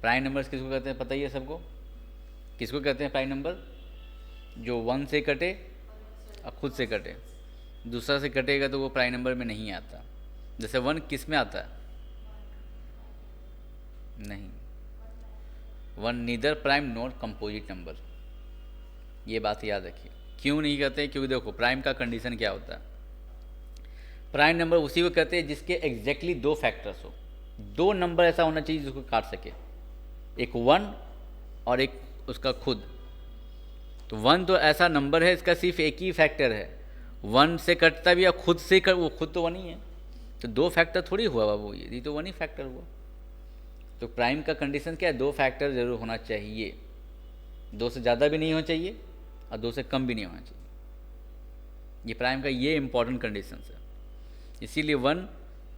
Prime numbers किसको कहते हैं पता ही है सबको? किसको कहते हैं प्राइम नंबर? जो 1 से कटे और खुद से कटे। दूसरा से कटेगा तो वो प्राइम नंबर में नहीं आता। जैसे 1 किस में आता है? नहीं, 1 neither prime not composite number. ये बात याद रखिए। क्यों नहीं कहते? क्योंकि देखो प्राइम का कंडीशन क्या होता है। प्राइम नंबर उसी को कहते हैं जिसके एग्जैक्टली 2 फैक्टर्स हो। 2 नंबर ऐसा होना चाहिए जिसको काट सके, एक 1 और एक उसका खुद। तो 1 तो ऐसा नंबर है इसका सिर्फ एक ही फैक्टर है, 1 से कटता भी या खुद से वो खुद तो 1 ही है। तो 2 फैक्टर थोड़ी हुआ बाबू, ये तो 1 ही फैक्टर हुआ। तो प्राइम का कंडीशन क्या है? 2 फैक्टर जरूर होना चाहिए, 2 से ज़्यादा भी नहीं होना चाहिए और 2 से कम भी नहीं होना चाहिए। ये प्राइम का ये इंपॉर्टेंट कंडीशन है, इसीलिए 1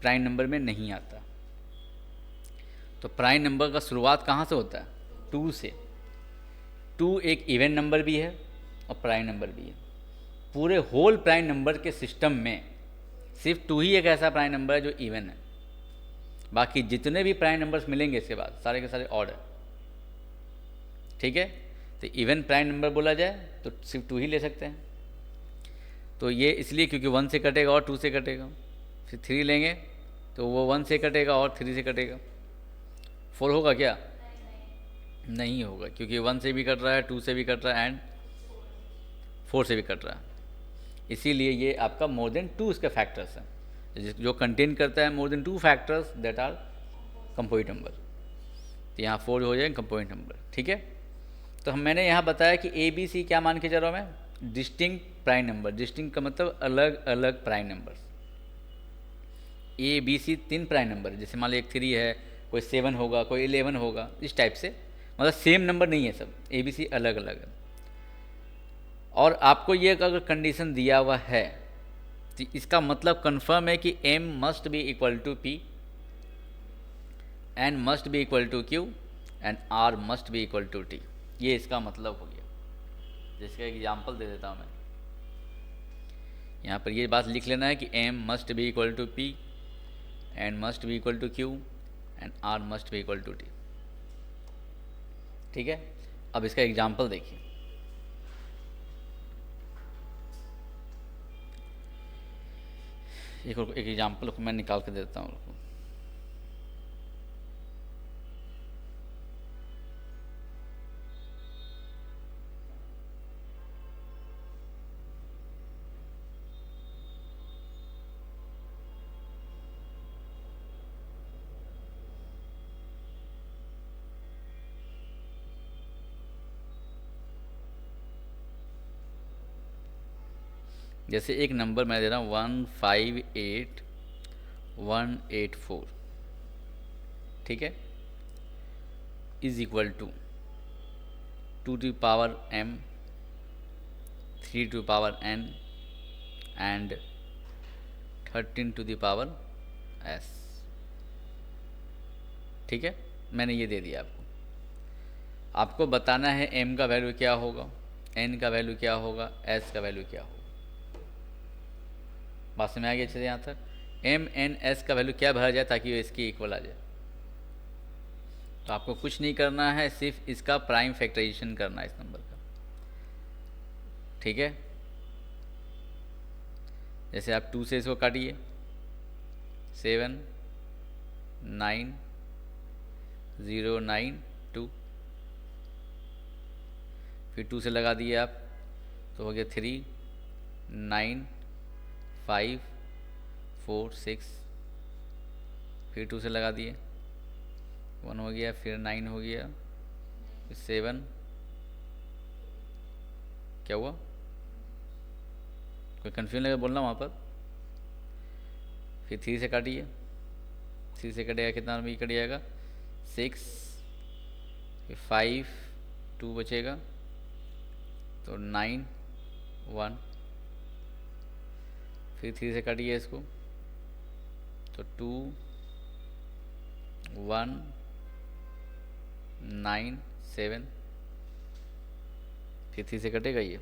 प्राइम नंबर में नहीं आता। तो प्राइम नंबर का शुरुआत कहाँ से होता है? 2 से। 2 एक इवन नंबर भी है और प्राइम नंबर भी है। पूरे होल प्राइम नंबर के सिस्टम में सिर्फ 2 ही एक ऐसा प्राइम नंबर है जो इवन है। बाकी जितने भी प्राइम नंबर्स मिलेंगे इसके बाद सारे के सारे ऑड है। ठीक है, तो इवन प्राइम नंबर बोला जाए तो सिर्फ 2 ही ले सकते हैं। तो ये इसलिए क्योंकि 1 से कटेगा और 2 से कटेगा। फिर 3 लेंगे तो वो 1 से कटेगा और 3 से कटेगा। 4 होगा क्या? नहीं होगा, क्योंकि 1 से भी कट रहा है, 2 से भी कट रहा है एंड 4 से भी कट रहा है। इसीलिए ये आपका मोर देन 2 इसके फैक्टर्स हैं, जो कंटेन करता है more than 2 factors that are composite number. तो यहाँ 4 हो जाएगा कंपोजिट नंबर। ठीक है, तो मैंने यहाँ बताया कि ए बी सी क्या मान के चल रहा हूँ मैं? Distinct prime number. डिस्टिंक्ट का मतलब अलग अलग prime number. A B C 3 prime number, जैसे मान लो एक 3 है, कोई 7 होगा, कोई 11 होगा, इस टाइप से। मतलब सेम नंबर नहीं है सब, ए बी सी अलग अलग है। और आपको ये अगर कंडीशन दिया हुआ है तो इसका मतलब कंफर्म है कि m must be equal to p, n must be equal to q and r must be equal to t। ये इसका मतलब हो गया। जिसका एग्जाम्पल दे देता हूँ मैं। यहाँ पर ये बात लिख लेना है कि m must be equal to p, n must be equal to q and r must be equal to t। ठीक है, अब इसका एग्जाम्पल देखिए। एक एग्जाम्पल को मैं निकाल के देता हूँ। जैसे एक नंबर मैं दे रहा हूँ 158184, ठीक है, is equal to 2 to power m, 3 to power n and 13 to the power s। ठीक है, मैंने ये दे दिया आपको। आपको बताना है m का वैल्यू क्या होगा, n का वैल्यू क्या होगा, s का वैल्यू क्या होगा। बात में आ गया अच्छे से यहाँ तक? m n s का वैल्यू क्या भरा जाए ताकि वो इसकी इक्वल आ जाए। तो आपको कुछ नहीं करना है, सिर्फ इसका प्राइम फैक्टराइजेशन करना है इस नंबर का। ठीक है, जैसे आप 2 से इसको काटिए, 7 9 0 9 2, फिर 2 से लगा दिए आप तो हो गया 3 9 5 4 6, फिर 2 से लगा दिए 1 हो गया, फिर 9 हो गया, फिर 7, क्या हुआ? कोई कन्फ्यूजन लगे बोलना वहाँ पर। फिर 3 से काटिए, 3 से कटेगा कितना नंबर कट जाएगा? 6, फिर 5 2 बचेगा तो 9 1, फिर 3 से काटिए इसको तो 2 1 9 7, फिर 3 से कटेगा ये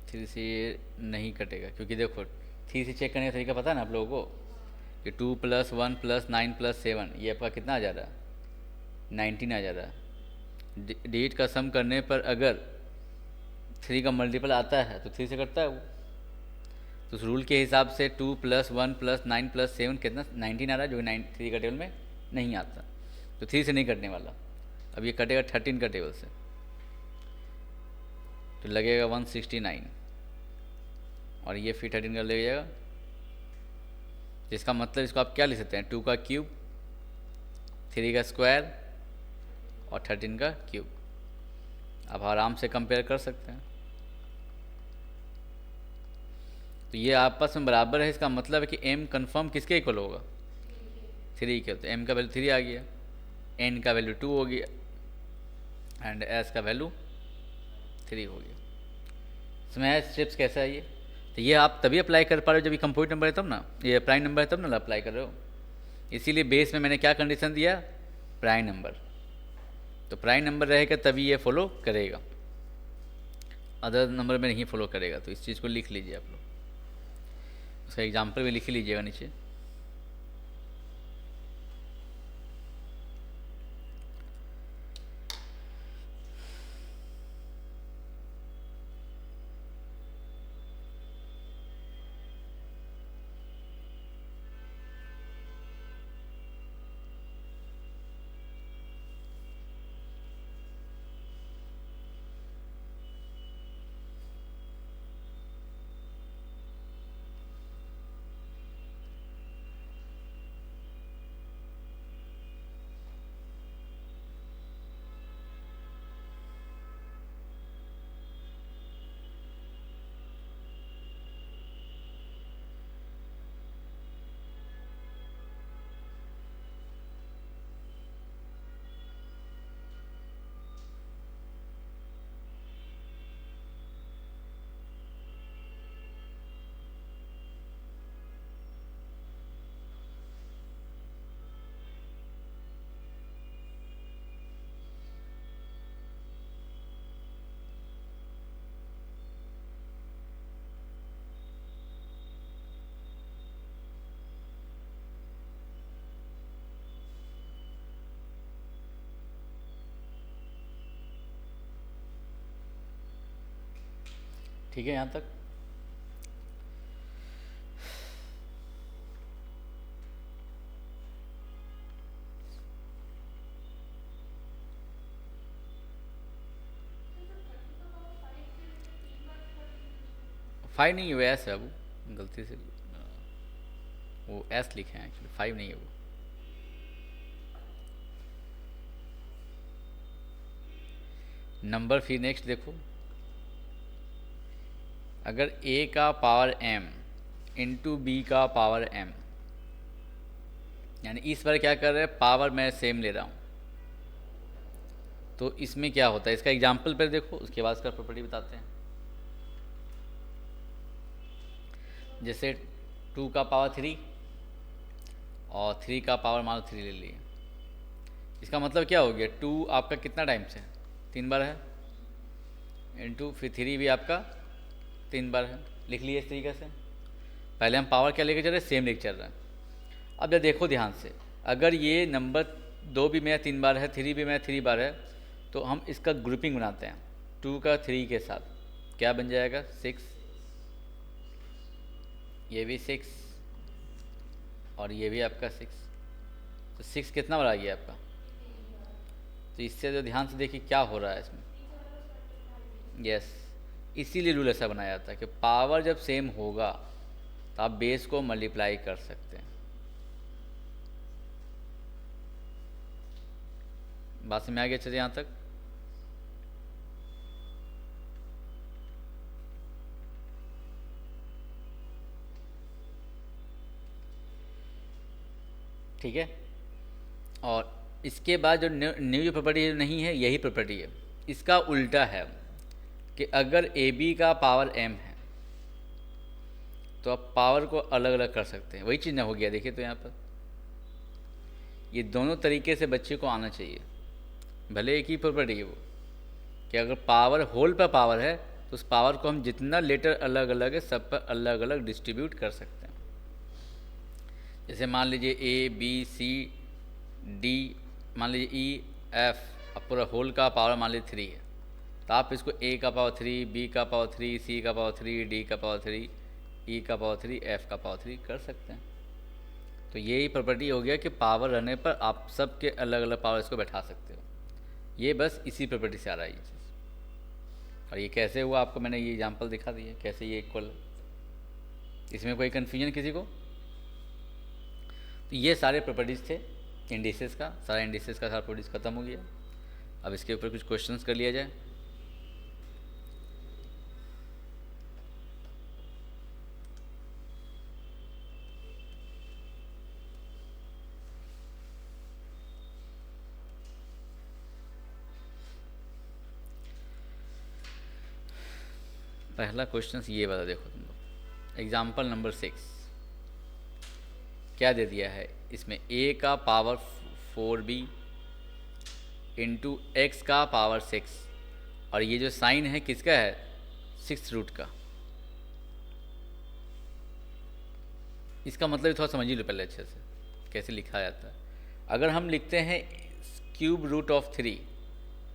थ्री से नहीं कटेगा, क्योंकि देखो थ्री से चेक करने का तरीका पता है ना आप लोगों को, कि 2 + 1 + 9 + 7, ये आपका कितना आ जा रहा है, 19 आ जा रहा है। डिजिट का सम करने पर अगर 3 का मल्टीपल आता है तो 3 से कटता है वो। तो उस रूल के हिसाब से 2 + 1 + 9 + 7 कितना 19 आ रहा है, जो 3 का टेबल में नहीं आता, तो 3 से नहीं कटने वाला। अब ये कटेगा 13 का टेबल से, तो लगेगा 169, और ये फिर 13 का ले जाएगा, जिसका मतलब इसको आप क्या लिख सकते हैं, 2 का क्यूब, 3 का स्क्वायर और 13 का क्यूब। आप आराम से कंपेयर कर सकते हैं। तो ये आपस में बराबर है, इसका मतलब है कि m कन्फर्म किसके इक्वल होगा, 3 के। तो m का वैल्यू 3 आ गया, n का वैल्यू 2 हो गया, एंड s का वैल्यू 3 हो गया। समझ स्टेप्स कैसा है ये? तो ये आप तभी अप्लाई कर पा रहे हो जब ये कंप्लीट नंबर है तब ना, ये प्राइम नंबर है तब ना अप्लाई कर रहे हो। इसीलिए बेस में मैंने क्या कंडीशन दिया, प्राइम नंबर। तो प्राइम नंबर रहेगा तभी ये फॉलो करेगा, अदर नंबर में नहीं फॉलो करेगा। तो इस चीज़ को लिख लीजिए आप लोग, उसका एग्जाम्पल भी लिख लीजिएगा नीचे। ठीक है यहाँ तक? फाइव नहीं है वो, एस है वो, गलती से वो एस लिखे हैं एक्चुअली, 5 नहीं है वो। नंबर फिर नेक्स्ट देखो, अगर a का पावर m इंटू बी का पावर m, यानी इस बार क्या कर रहे हैं, पावर मैं सेम ले रहा हूँ, तो इसमें क्या होता है, इसका एग्जाम्पल पर देखो, उसके बाद इसका प्रॉपर्टी बताते हैं। जैसे 2 का पावर 3 और 3 का पावर मान लो 3 ले लिए, इसका मतलब क्या हो गया, 2 आपका कितना टाइम से 3 बार है, इंटू फिर 3 भी आपका 3 बार है। लिख लिए इस तरीके से। पहले हम पावर क्या लेके चल रहे हैं, सेम लेके चल रहे हैं। अब जब देखो ध्यान से, अगर ये नंबर 2 भी मेरा 3 बार है, 3 भी मेरा 3 बार है, तो हम इसका ग्रुपिंग बनाते हैं 2 का 3 के साथ, क्या बन जाएगा 6, ये भी 6 और ये भी आपका 6, तो 6 कितना बार आ गया आपका। तो इससे जो ध्यान से देखिए क्या हो रहा है इसमें, यस, इसीलिए रूल ऐसा बनाया जाता है कि पावर जब सेम होगा तो आप बेस को मल्टीप्लाई कर सकते हैं। बात समझ में आ गया चलिए यहाँ तक? ठीक है। और इसके बाद जो न्यू जो प्रॉपर्टी नहीं है, यही प्रॉपर्टी है, इसका उल्टा है कि अगर ए बी का पावर m है तो आप पावर को अलग अलग कर सकते हैं। वही चीज़ ना हो गया, देखिए तो यहाँ पर ये दोनों तरीके से बच्चे को आना चाहिए। भले एक ही प्रॉपर्टी है वो, कि अगर पावर होल पर पावर है तो उस पावर को हम जितना लेटर अलग अलग है सब पर अलग अलग डिस्ट्रीब्यूट कर सकते हैं। जैसे मान लीजिए ए बी सी डी, मान लीजिए ई एफ, अब पूरा होल का पावर मान लीजिए 3 है, तो आप इसको ए का पावर 3, बी का पावर 3, सी का पावर 3, डी का पावर 3, ई का पावर 3, एफ का पावर 3 कर सकते हैं। तो यही प्रॉपर्टी हो गया कि पावर रहने पर आप सबके अलग अलग पावर इसको बैठा सकते हो। ये बस इसी प्रॉपर्टी से आ रहा है ये चीज़। और ये कैसे हुआ आपको मैंने ये एग्जांपल दिखा दिया कैसे ये इक्वल, इसमें कोई कन्फ्यूजन किसी को? तो ये सारे प्रॉपर्टीज़ थे इंडिसेस का, सारा इंडिसेस का सारा प्रॉपर्टीज़ खत्म हो गया। अब इसके ऊपर कुछ क्वेश्चंस कर लिया जाए। पहला क्वेश्चन ये वाला देखो तुम लोग, एग्जाम्पल नंबर 6 क्या दे दिया है इसमें, a का पावर 4b इंटू एक्स का पावर 6, और ये जो साइन है किसका है, 6th रूट का। इसका मतलब थोड़ा समझ ही लो पहले अच्छे से कैसे लिखा जाता है। अगर हम लिखते हैं क्यूब रूट ऑफ 3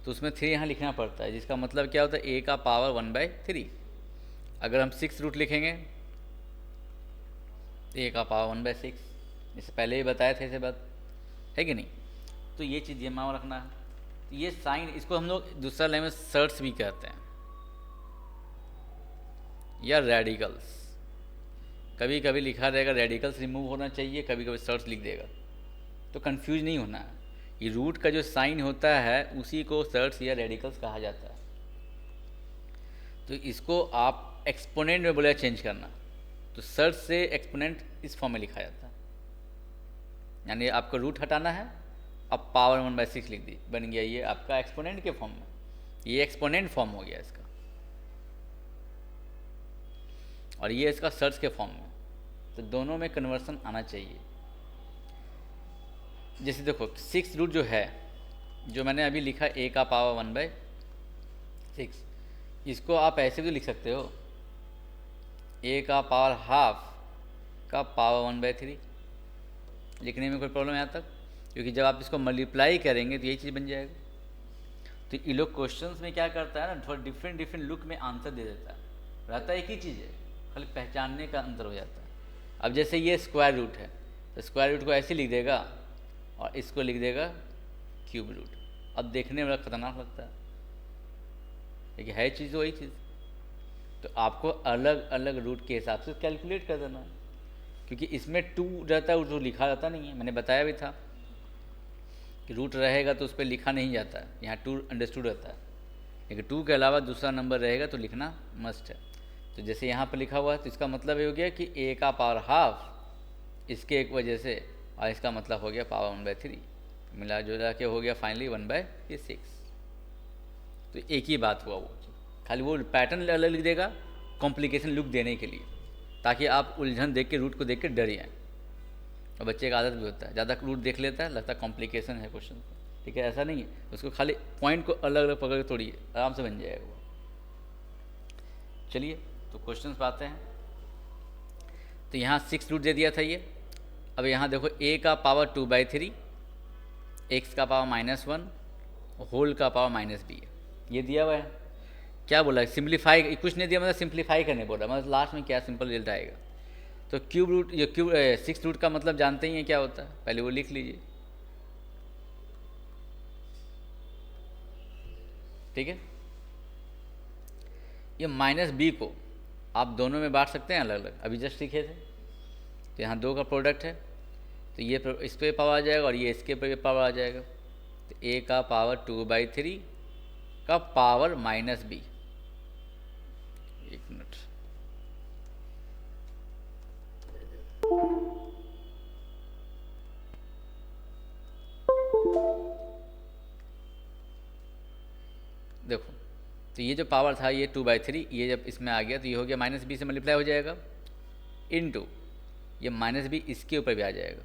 तो उसमें 3 यहाँ लिखना पड़ता है, जिसका मतलब क्या होता है a का पावर 1/3। अगर हम 6 रूट लिखेंगे a का पावर 1/6, इससे पहले ही बताया था, ऐसे बात है कि नहीं। तो ये चीज़ दिमाग में रखना है। तो ये साइन, इसको हम लोग दूसरा लैंग्वेज सर्ट्स भी कहते हैं या रेडिकल्स। कभी कभी लिखा रहेगा रेडिकल्स रिमूव होना चाहिए, कभी कभी सर्ट्स लिख देगा, तो कंफ्यूज नहीं होना है। ये रूट का जो साइन होता है उसी को सर्ट्स या रेडिकल्स कहा जाता है। तो इसको आप एक्सपोनेंट में बोला चेंज करना, तो सर्च से एक्सपोनेंट इस फॉर्म में लिखा जाता है, यानी आपको रूट हटाना है, अब पावर 1/6 लिख दी, बन गया ये आपका एक्सपोनेंट के फॉर्म में। ये एक्सपोनेंट फॉर्म हो गया इसका, और ये इसका सर्च के फॉर्म में। तो दोनों में कन्वर्सन आना चाहिए। जैसे देखो 6 रूट जो है, जो मैंने अभी लिखा a का पावर 1/6, इसको आप ऐसे भी लिख सकते हो a का पावर हाफ का पावर 1/3। लिखने में कोई प्रॉब्लम है यहाँ तक? क्योंकि जब आप इसको मल्टीप्लाई करेंगे तो यही चीज़ बन जाएगा। तो ये लोग क्वेश्चंस में क्या करता है ना, थोड़ा डिफरेंट डिफरेंट लुक में आंसर दे देता है, रहता एक ही चीज़ है, खाली पहचानने का अंतर हो जाता है। अब जैसे ये स्क्वायर रूट है, तो स्क्वायर रूट को ऐसे लिख देगा और इसको लिख देगा क्यूब रूट। अब देखने में बड़ा खतरनाक लगता है, लेकिन है चीज़ वही चीज़। तो आपको अलग अलग रूट के हिसाब से कैलकुलेट कर देना है, क्योंकि इसमें 2 रहता है, जो लिखा जाता नहीं है। मैंने बताया भी था कि रूट रहेगा तो उस पर लिखा नहीं जाता है, यहाँ 2 अंडरस्टूड रहता है, लेकिन 2 के अलावा दूसरा नंबर रहेगा तो लिखना मस्ट है। तो जैसे यहाँ पर लिखा हुआ है, तो इसका मतलब ये हो गया कि a का पावर हाफ इसके एक वजह से, और इसका मतलब हो गया पावर 1/3, मिला जुला के हो गया फाइनली 1/6। तो एक ही बात हुआ, वो खाली वो पैटर्न अलग लिख देगा कॉम्प्लिकेशन लुक देने के लिए, ताकि आप उलझन देख के रूट को देख के डर जाएँ। और बच्चे का आदत भी होता है, ज़्यादा रूट देख लेता है, लगता है कॉम्प्लिकेशन है क्वेश्चन, ठीक है, ऐसा नहीं है। उसको खाली पॉइंट को अलग अलग पकड़ के तोड़िए, आराम से बन जाएगा वो। चलिए तो क्वेश्चन पे आते हैं। तो यहाँ 6 रूट दे दिया था ये। अब यहाँ देखो a का पावर 2/3, x का पावर -1, होल का पावर -b है, ये दिया हुआ है। क्या बोला, सिंप्लीफाई कुछ नहीं दिया, मतलब सिंप्लीफाई करने बोला, मतलब लास्ट में क्या सिंपल रिजल्ट आएगा। तो क्यूब रूट, ये क्यूब 6 रूट का मतलब जानते ही हैं क्या होता है, पहले वो लिख लीजिए, ठीक है। ये -b को आप दोनों में बांट सकते हैं अलग अलग, अभी जस्ट लिखे थे। तो यहाँ 2 का प्रोडक्ट है, तो ये इस पे पावर आ जाएगा और ये इसके पे पावर आ जाएगा। तो a का पावर 2/3 का पावर -b, एक मिनट, देखो तो ये जो पावर था ये 2/3, ये जब इसमें आ गया तो ये हो गया -b से मल्टीप्लाई हो जाएगा, इनटू ये -b इसके ऊपर भी आ जाएगा।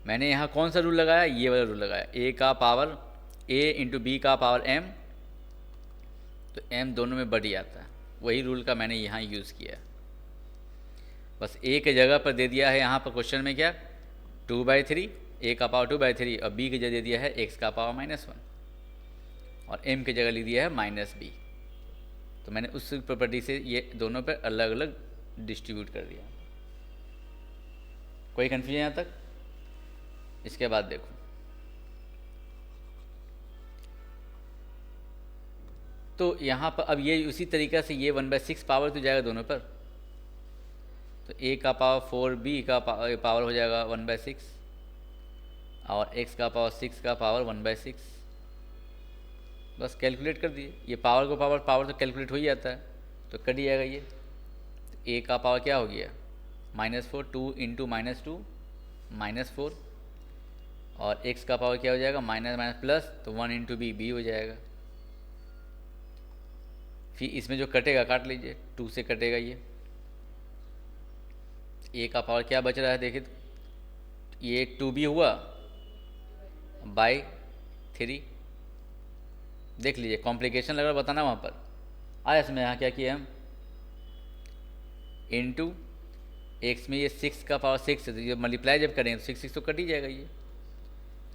मैंने यहाँ कौन सा रूल लगाया, ये वाला रूल लगाया, a का पावर a इंटू b का पावर m तो m दोनों में बढ़ जाता है। वही रूल का मैंने यहाँ यूज़ किया। बस a के जगह पर दे दिया है यहाँ पर क्वेश्चन में क्या 2/3, a का पावर 2/3, और b की जगह दे दिया है x का पावर -1, और m की जगह ले दिया है -b। तो मैंने उस प्रॉपर्टी से ये दोनों पर अलग अलग डिस्ट्रीब्यूट कर दिया। कोई कन्फ्यूजन यहाँ तक? इसके बाद देखो, तो यहाँ पर अब ये उसी तरीक़े से ये 1/6 पावर तो जाएगा दोनों पर, तो a का पावर 4, b का पावर हो जाएगा 1/6, और x का पावर 6 का पावर 1/6। बस कैलकुलेट कर दिए, ये पावर को पावर तो कैलकुलेट हो ही जाता है, तो कट जाएगा ये। तो a का पावर क्या हो गया -4, 2 इंटू -2 -4, और x का पावर क्या हो जाएगा माइनस प्लस, तो 1 इंटू b हो जाएगा। फिर इसमें जो कटेगा काट लीजिए, 2 से कटेगा ये। a का पावर क्या बच रहा है देखिए, तो ये 2b हुआ बाई 3। देख लीजिए, कॉम्प्लिकेशन लग रहा बताना वहाँ पर आया इसमें। यहाँ क्या किया हम, इंटू एक्स में ये 6 का पावर 6 है, तो ये मल्टीप्लाई जब करेंगे तो 6 तो कट ही जाएगा। ये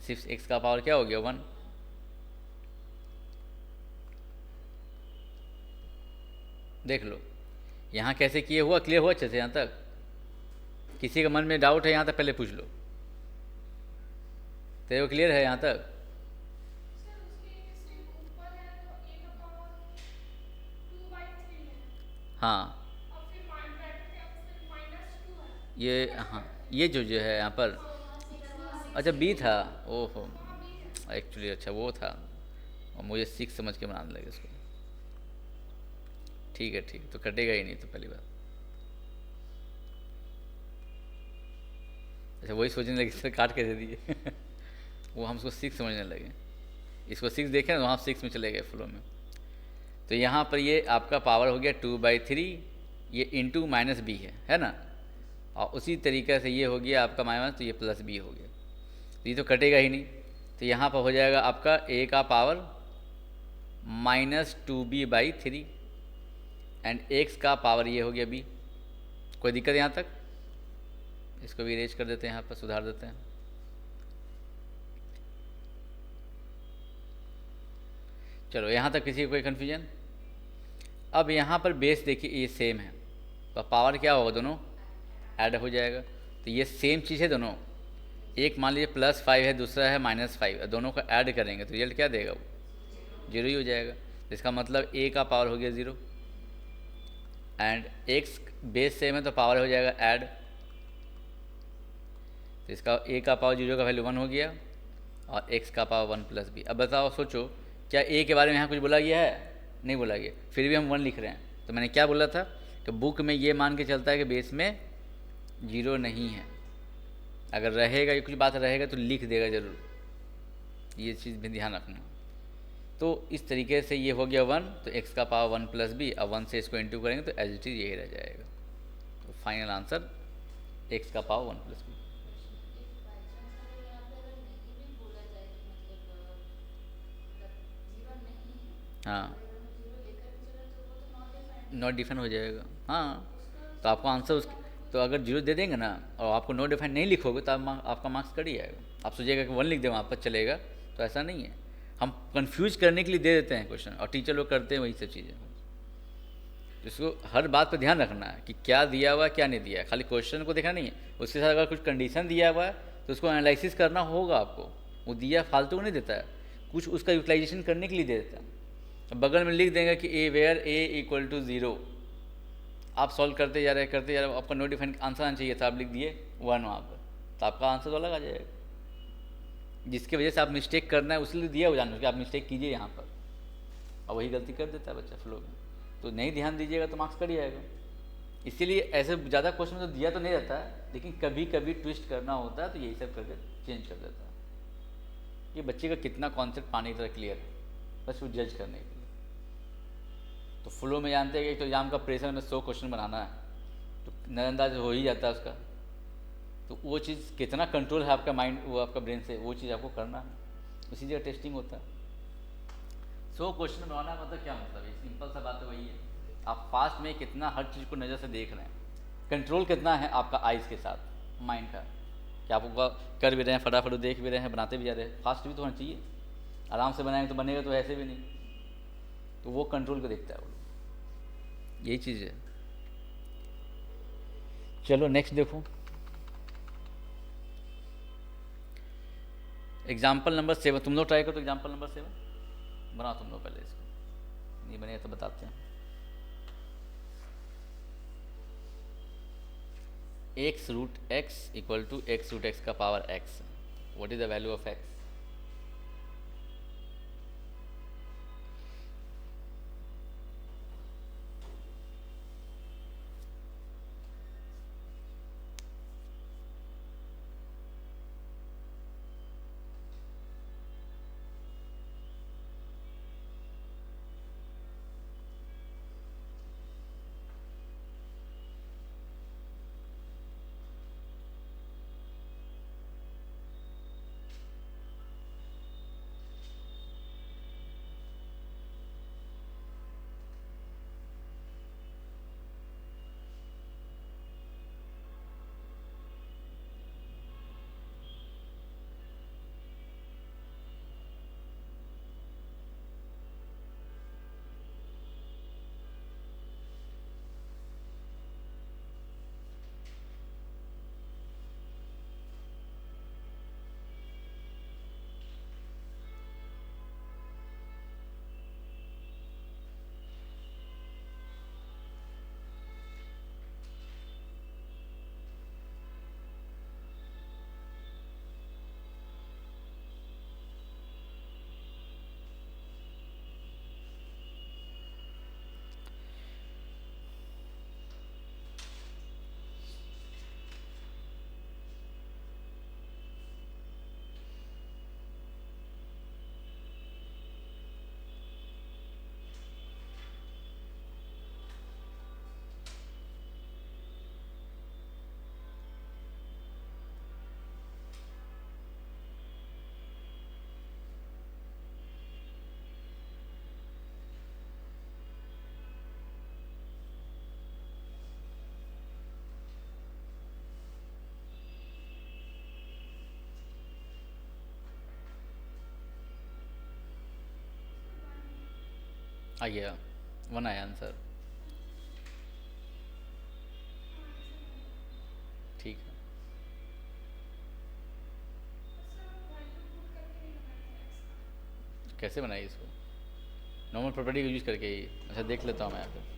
6x का पावर क्या हो गया 1। देख लो यहाँ कैसे किए हुआ, क्लियर हुआ अच्छे से यहाँ तक? किसी के मन में डाउट है यहाँ तक पहले पूछ लो। तो वो क्लियर है यहाँ तक? हाँ ये, हाँ ये जो है यहाँ पर, अच्छा b था, ओहो एक्चुअली अच्छा वो था, और मुझे 6 समझ के बनाने लगे इसको। ठीक है तो कटेगा ही नहीं, तो पहली बात। अच्छा वही सोचने लगे सर काट कैसे दिए वो हम उसको 6 समझने लगे, इसको 6 देखें ना, वहाँ 6 में चले गए फ्लो में। तो यहाँ पर ये आपका पावर हो गया 2/3, ये इंटू -b है ना, और उसी तरीके से ये हो गया आपका माइनस, तो ये +b हो गया। तो ये तो कटेगा ही नहीं, तो यहाँ पर हो जाएगा आपका a का पावर -2b/3, एंड x का पावर ये हो गया b। कोई दिक्कत यहाँ तक? इसको भी इरेज कर देते हैं, यहाँ पर सुधार देते हैं। चलो यहाँ तक किसी को कोई कन्फ्यूजन? अब यहाँ पर बेस देखिए ये सेम है, तो पावर क्या होगा, दोनों ऐड हो जाएगा। तो ये सेम चीज़ है दोनों, एक मान लीजिए +5 है, दूसरा है -5, दोनों को ऐड करेंगे तो रिजल्ट क्या देगा, वो 0 ही हो जाएगा। इसका मतलब a का पावर हो गया 0, एंड x बेस सेम है तो पावर हो जाएगा ऐड, तो इसका a का पावर 0 का वैल्यू 1 हो गया, और x का पावर 1 + b। अब बताओ सोचो, क्या a के बारे में यहाँ कुछ बोला गया है? नहीं बोला गया, फिर भी हम 1 लिख रहे हैं। तो मैंने क्या बोला था कि बुक में ये मान के चलता है कि बेस में 0 नहीं है, अगर रहेगा या कुछ बात रहेगा तो लिख देगा ज़रूर, ये चीज़ भी ध्यान रखना। तो इस तरीके से ये हो गया 1, तो x का पावर 1 + b, अब 1 से इसको इंटू करेंगे तो एज इट इज़ यही रह जाएगा। तो फाइनल आंसर x का पावर 1 + b। हाँ नॉट डिफाइन हो जाएगा, हाँ तो आपको आंसर उस, तो अगर 0 दे देंगे ना और आपको नॉट डिफाइन नहीं लिखोगे तो आपका मार्क्स कट ही जाएगा। आप सोचिएगा कि 1 लिख दें वहाँ पर चलेगा, तो ऐसा नहीं है। हम कंफ्यूज करने के लिए दे देते हैं क्वेश्चन, और टीचर लोग करते हैं वही सब चीज़ें। इसको हर बात पर ध्यान रखना है कि क्या दिया हुआ है क्या नहीं दिया है, खाली क्वेश्चन को देखना नहीं है, उसके साथ अगर कुछ कंडीशन दिया हुआ है तो उसको एनालिसिस करना होगा आपको। वो दिया फालतू को नहीं देता है, कुछ उसका यूटिलाइजेशन करने के लिए दे देता है। बगल में लिख देंगे कि a वेयर a = 0, आप सॉल्व करते जा रहे आपका नो डिफाइन आंसर आना चाहिए था, आप लिख दिए 1 वहाँ पर, तो आपका आंसर तो अलग आ जाएगा। जिसकी वजह से आप मिस्टेक करना है उसलिए दिया हो जानो कि आप मिस्टेक कीजिए यहाँ पर, और वही गलती कर देता है बच्चा फ्लो में। तो नहीं ध्यान दीजिएगा तो मार्क्स कट जाएगा। इसीलिए ऐसे ज़्यादा क्वेश्चन तो दिया तो नहीं रहता है, लेकिन कभी कभी ट्विस्ट करना होता है तो यही सब करके चेंज कर देता है। ये बच्चे का कितना कॉन्सेप्ट पानी की तरह क्लियर है, बस वो जज करने के लिए। तो फ्लो में जानते हैं कि एक तो एग्जाम का प्रेशर में 100 क्वेश्चन बनाना है, तो नज़रअंदाज हो ही जाता है उसका। तो वो चीज़ कितना कंट्रोल है आपका माइंड, वो आपका ब्रेन से, वो चीज़ आपको करना है, उसी जगह टेस्टिंग होता है। सो क्वेश्चन बनाना मतलब क्या मतलब है, सिंपल सा बात है, वही है आप फास्ट में कितना हर चीज़ को नज़र से देख रहे हैं, कंट्रोल कितना है आपका आइज़ के साथ माइंड का, कि आप वो कर भी रहे हैं, फटाफट देख भी रहे हैं, बनाते भी जा रहे हैं, फास्ट भी तो होना चाहिए, आराम से बनाएंगे तो बनेगा तो ऐसे भी नहीं, तो वो कंट्रोल को देखता है वो, यही चीज़ है। चलो नेक्स्ट देखो, एग्जाम्पल नंबर 7, तुम लोग ट्राई करो तो एग्जाम्पल नंबर 7 बनाओ तुम लोग पहले, इसको नहीं बनेगा तो बताते हैं। X root x equal to x root x का power x, what is the value of x? आ गया, 1 आया आंसर, ठीक है। कैसे बनाई इसको? नॉर्मल प्रॉपर्टी का यूज करके ही, अच्छा देख लेता हूँ मैं यहाँ पे।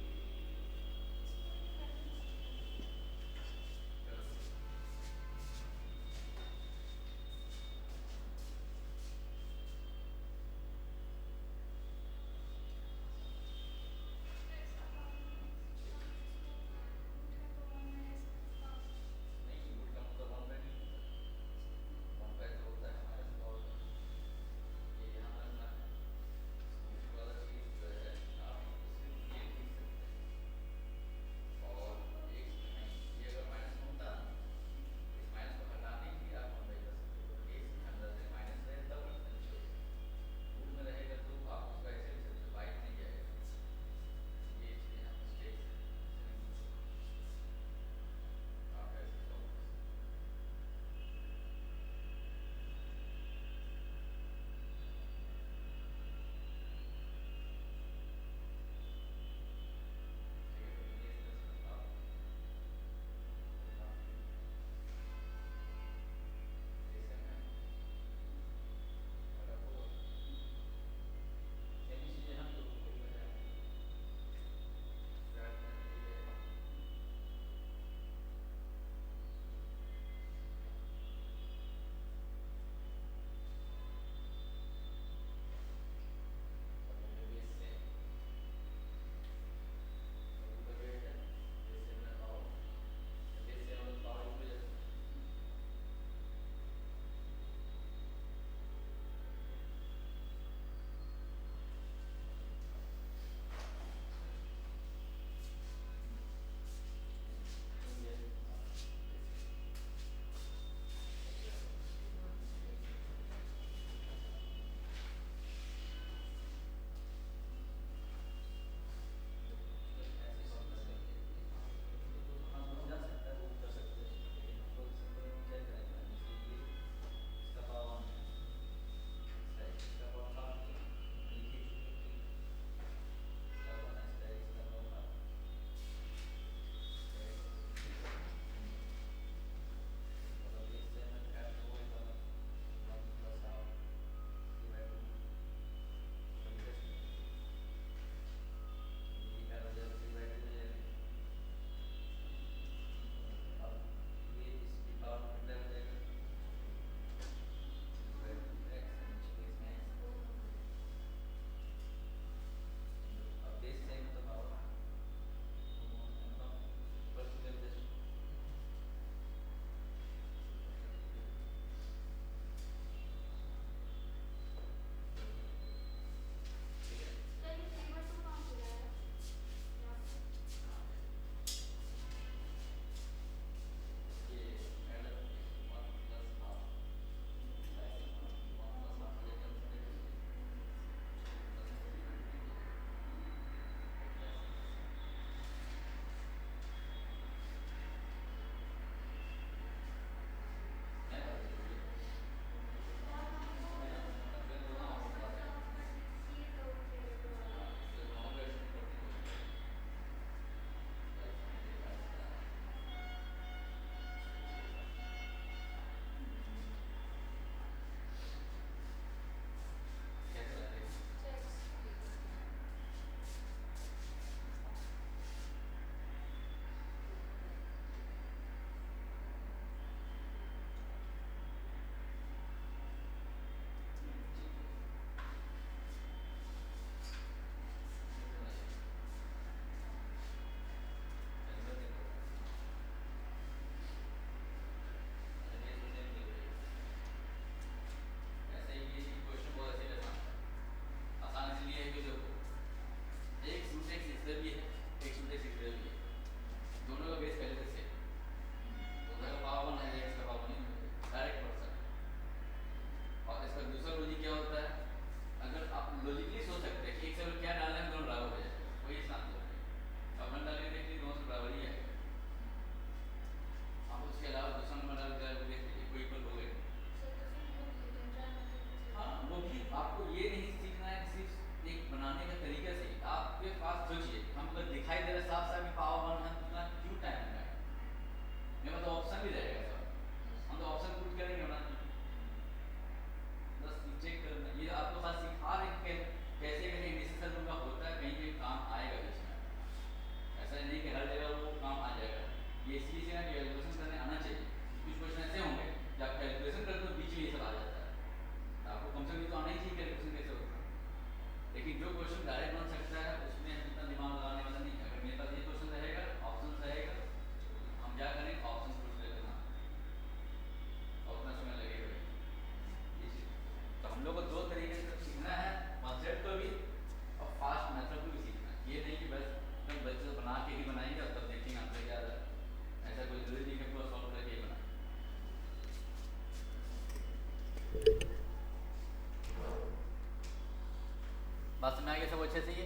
में आ गया सब अच्छे से ये?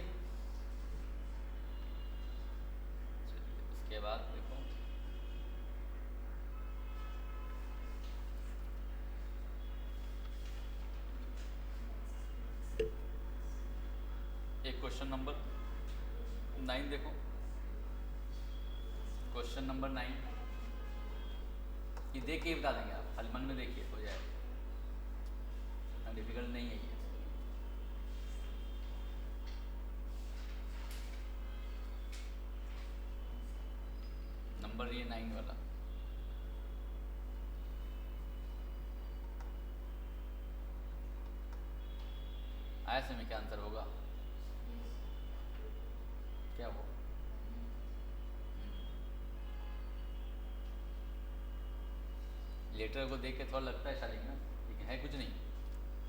चलिए उसके बाद देखो एक क्वेश्चन नंबर 9 देखो, क्वेश्चन नंबर 9 ये देख के ही बता देंगे आप, खाली मन में देखिए हो जाएगा, डिफिकल्ट नहीं है ये। नंबर ये 9 वाला, आया समय क्या आंसर होगा? क्या वो लेटर को देख के थोड़ा लगता है शायद ना, लेकिन है कुछ नहीं,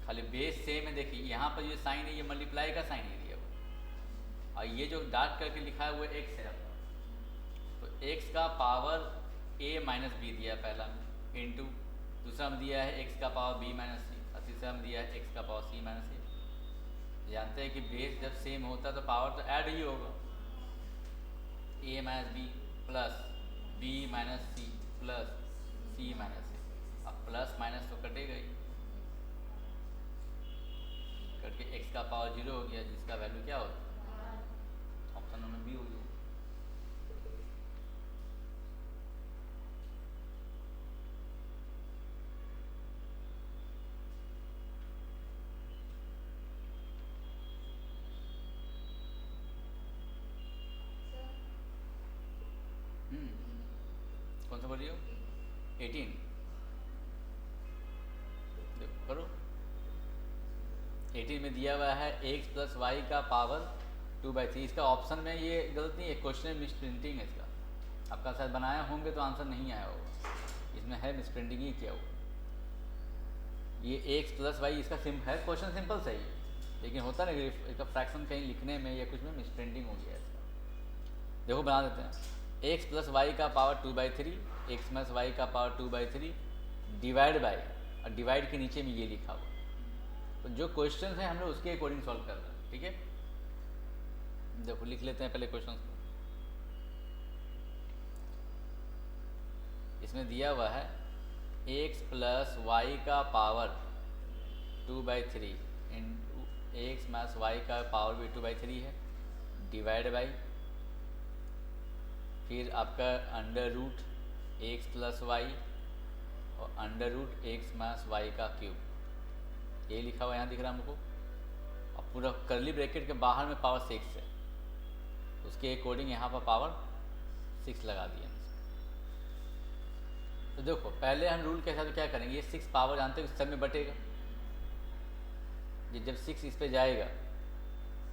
खाली बेस सेम है। देखिए यहाँ पर ये साइन है, ये मल्टीप्लाई का साइन है दिया हुआ, और ये जो डार्क करके लिखा है वो एक्स है आपका, तो एक्स का पावर a माइनस बी दिया पहला, इंटू दूसरा हम दिया है एक्स का पावर b माइनस सी, और तीसरा हम दिया है एक्स का पावर c माइनस ए। जानते हैं कि बेस जब सेम होता है तो पावर तो ऐड ही होगा, a minus B plus b minus C plus c minus A. अब प्लस माइनस तो कटेगा ही, कट के x का पावर 0 हो गया, जिसका वैल्यू क्या होता है? ऑप्शन नंबर बी हो गया। कौन सा बोल रही हो? 18 देखो करो, 18 में दिया हुआ है x प्लस वाई का पावर 2/3। इसका ऑप्शन में ये गलत नहीं है, क्वेश्चन में मिस प्रिंटिंग है इसका, आपका शायद बनाया होंगे तो आंसर नहीं आया होगा, इसमें है मिस प्रिंटिंग ही किया हुआ। ये x प्लस वाई इसका है, क्वेश्चन सिंपल सही है, लेकिन होता ना कि इसका फ्रैक्शन कहीं लिखने में या कुछ में मिस प्रिंटिंग हो गया इसका। देखो बना देते हैं, x प्लस वाई का पावर 2/3, एक्स प्लस वाई का पावर 2/3 डिवाइड बाई, और डिवाइड के नीचे में ये लिखा हुआ, तो जो क्वेश्चन है हम लोग उसके अकॉर्डिंग सॉल्व कर रहे हैं, ठीक है। देखो लिख लेते हैं पहले क्वेश्चन को, इसमें दिया हुआ है x प्लस वाई का power 2/3 into x minus Y का पावर भी 2/3 है, डिवाइड बाई, फिर आपका under root x plus Y और under root x minus Y का क्यूब, ये लिखा हुआ यहाँ दिख रहा है हमको, और पूरा कर्ली ब्रैकेट के बाहर में पावर 6 है, उसके अकॉर्डिंग यहाँ पर पावर 6 लगा दिया। तो देखो पहले हम रूल के हिसाब से क्या करेंगे, ये 6 पावर जानते हो सब में बटेगा, ये जब 6 इस पे जाएगा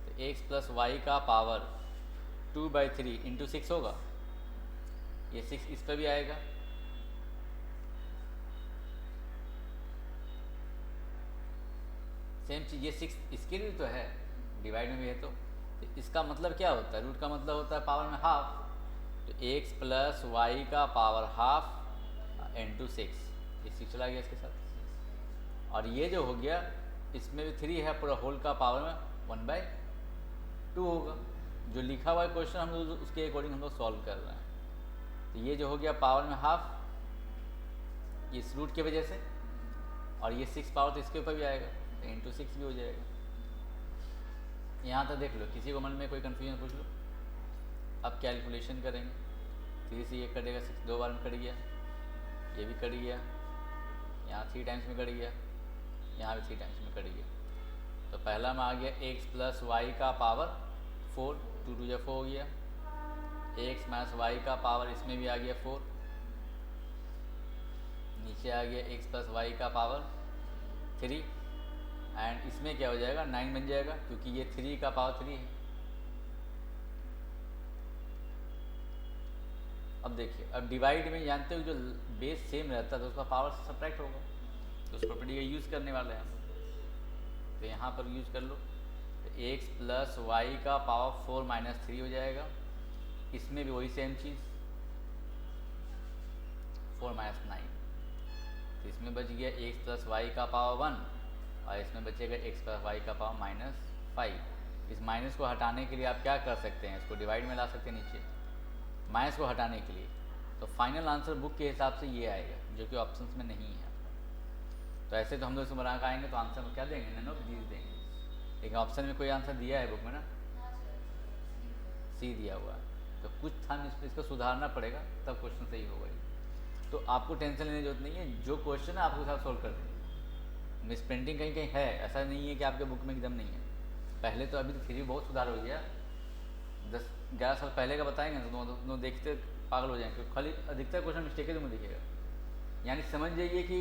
तो एक्स प्लस वाई का पावर 2/3 इंटू 6 होगा, ये 6 इस पर भी आएगा, सेम चीज़ ये 6 इसके लिए तो है, डिवाइड में भी है, तो इसका मतलब क्या होता है, रूट का मतलब होता है पावर में हाफ, तो एक्स प्लस वाई का पावर हाफ इंटू 6, ये 6 चला गया इसके साथ, और ये जो हो गया इसमें भी 3 है, पूरा होल का पावर में 1/2 होगा, जो लिखा हुआ है क्वेश्चन हम लोग उसके अकॉर्डिंग हम लोग सॉल्व कर रहे हैं। तो ये जो हो गया पावर में हाफ इस रूट की वजह से, और ये 6 पावर तो इसके ऊपर भी आएगा, तो इंटू 6 भी हो जाएगा। यहाँ तक देख लो, किसी को मन में कोई कन्फ्यूजन पूछ लो। अब कैलकुलेशन करेंगे, 3 से ये कटेगा, 6 2 बार में कट गया, ये भी कट गया, यहाँ 3 टाइम्स में कट गया, यहाँ भी 3 टाइम्स में कट गया, तो पहला में आ गया एक्स प्लस वाई का पावर 4, 2 2 4 हो गया, एक्स माइनस वाई का पावर इसमें भी आ गया 4, नीचे आ गया एक्स प्लस वाई का पावर 3, एंड इसमें क्या हो जाएगा 9 बन जाएगा, क्योंकि ये 3 का पावर 3 है। अब देखिए, अब डिवाइड में जानते हो जो बेस सेम रहता है तो उसका पावर से सब्ट्रैक्ट होगा, तो उस प्रॉपर्टी का यूज़ करने वाले हैं, तो यहाँ पर यूज़ कर लो, तो एक्स प्लस वाई का पावर 4 माइनस 3 हो जाएगा, इसमें भी वही सेम चीज़ 4 माइनस 9, तो इसमें बच गया एक्स प्लस वाई का पावर 1, और इसमें बचेगा एक्स प्लस वाई का पावर -5, इस माइनस को हटाने के लिए आप क्या कर सकते हैं, इसको डिवाइड में ला सकते हैं नीचे, माइनस को हटाने के लिए। तो फाइनल आंसर बुक के हिसाब से ये आएगा, जो कि ऑप्शंस में नहीं है आपका। तो ऐसे तो हम लोग इसको बना के आएंगे तो आंसर में क्या देंगे, नन ऑफ दीज देंगे। लेकिन ऑप्शन में कोई आंसर दिया है बुक में ना, सी दिया हुआ है, तो कुछ था इसको सुधारना पड़ेगा तब क्वेश्चन सही होगा ये। तो आपको टेंशन लेने की जरूरत नहीं है, जो क्वेश्चन है आपके साथ सॉल्व कर देंगे। मिस प्रिंटिंग कहीं कहीं है, ऐसा नहीं है कि आपके बुक में एकदम नहीं है। पहले तो अभी तो फिर भी बहुत सुधार हो गया, 10-11 साल पहले का बताएंगे तो देखते पागल हो जाएंगे, खाली अधिकतर क्वेश्चन मिस्टेक है तुम्हें दिखेगा। यानी समझ जाइए कि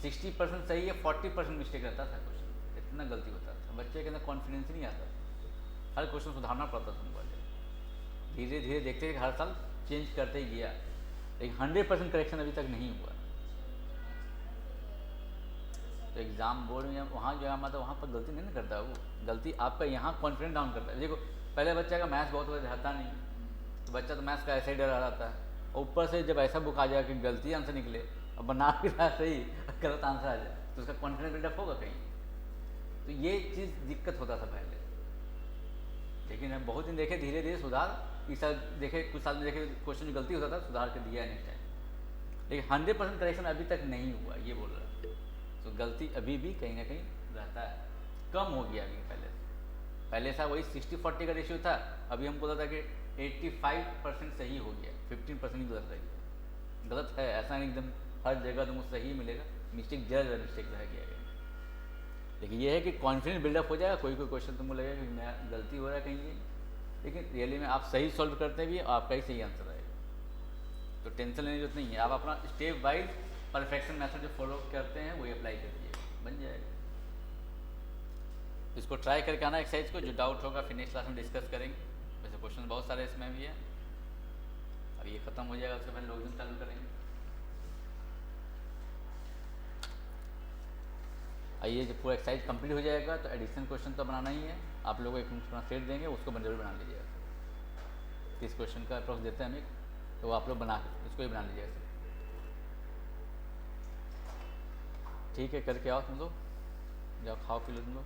60% सही है, 40% मिस्टेक रहता था क्वेश्चन, इतना गलती होता था, बच्चे के अंदर कॉन्फिडेंस नहीं आता, हर क्वेश्चन सुधारना पड़ता था तुमको। धीरे धीरे देखते हैं कि हर साल चेंज करते ही गया, लेकिन 100% करेक्शन अभी तक नहीं हुआ। तो एग्ज़ाम बोर्ड में वहाँ जो है तो वहाँ पर गलती नहीं ना करता, वो गलती आपका यहाँ कॉन्फिडेंस डाउन करता है। देखो पहले बच्चे का मैथ्स बहुत रहता नहीं, तो बच्चा तो मैथ्स का ऐसे ही डर रहता है, और ऊपर से जब ऐसा बुक आ जाए कि गलती आंसर निकले और बना भी रहा सही गलत आंसर आ जाए, तो उसका कॉन्फिडेंस बिल्डअप होगा कहीं। तो ये चीज़ दिक्कत होता था पहले, लेकिन हम बहुत दिन देखे धीरे धीरे सुधार। इस साल देखे, कुछ साल में देखे क्वेश्चन जो गलती होता था सुधार कर दिया नेक्स्ट टाइम, लेकिन 100% करेक्शन अभी तक नहीं हुआ, ये बोल रहा है। तो गलती अभी भी कहीं ना कहीं रहता है, कम हो गया अभी पहले ऐसा वही 60-40 का रेशियो था, अभी हमको लगता है कि 85% सही हो गया, 15% ही गलत रह गया। गलत है ऐसा नहीं एकदम हर जगह तुमको सही मिलेगा, मिस्टेक जगह मिस्टेक रह गया है। लेकिन ये है कि कॉन्फिडेंस बिल्डअप हो जाएगा, कोई क्वेश्चन तुमको लगेगा कि मैं गलती हो रहा है कहीं, लेकिन रियली में आप सही सॉल्व करते भी आपका ही सही आंसर आएगा। तो टेंशन लेने की जरूरत नहीं है, आप अपना स्टेप वाइज परफेक्शन मेथड जो फॉलो करते हैं वही अप्लाई करिए, बन जाएगा। इसको ट्राई करके आना एक्सरसाइज को, जो डाउट होगा फिर नेक्स्ट क्लास में डिस्कस करेंगे। वैसे क्वेश्चन बहुत सारे इसमें भी है, अब ये ख़त्म हो जाएगा उसके बाद लॉगिन चालू करेंगे। आइए जब पूरा एक्सरसाइज कंप्लीट हो जाएगा तो एडिशन क्वेश्चन तो बनाना ही है, आप लोगों को एक अपना सेट देंगे, उसको जरूर बना लीजिएगा। इस क्वेश्चन का अप्रोक्स देते हैं हम एक, तो आप लोग बना इसको ही बना लीजिएगा। ठीक है, करके आओ तुम लोग, जाओ खाओ पी लो तुम लोग।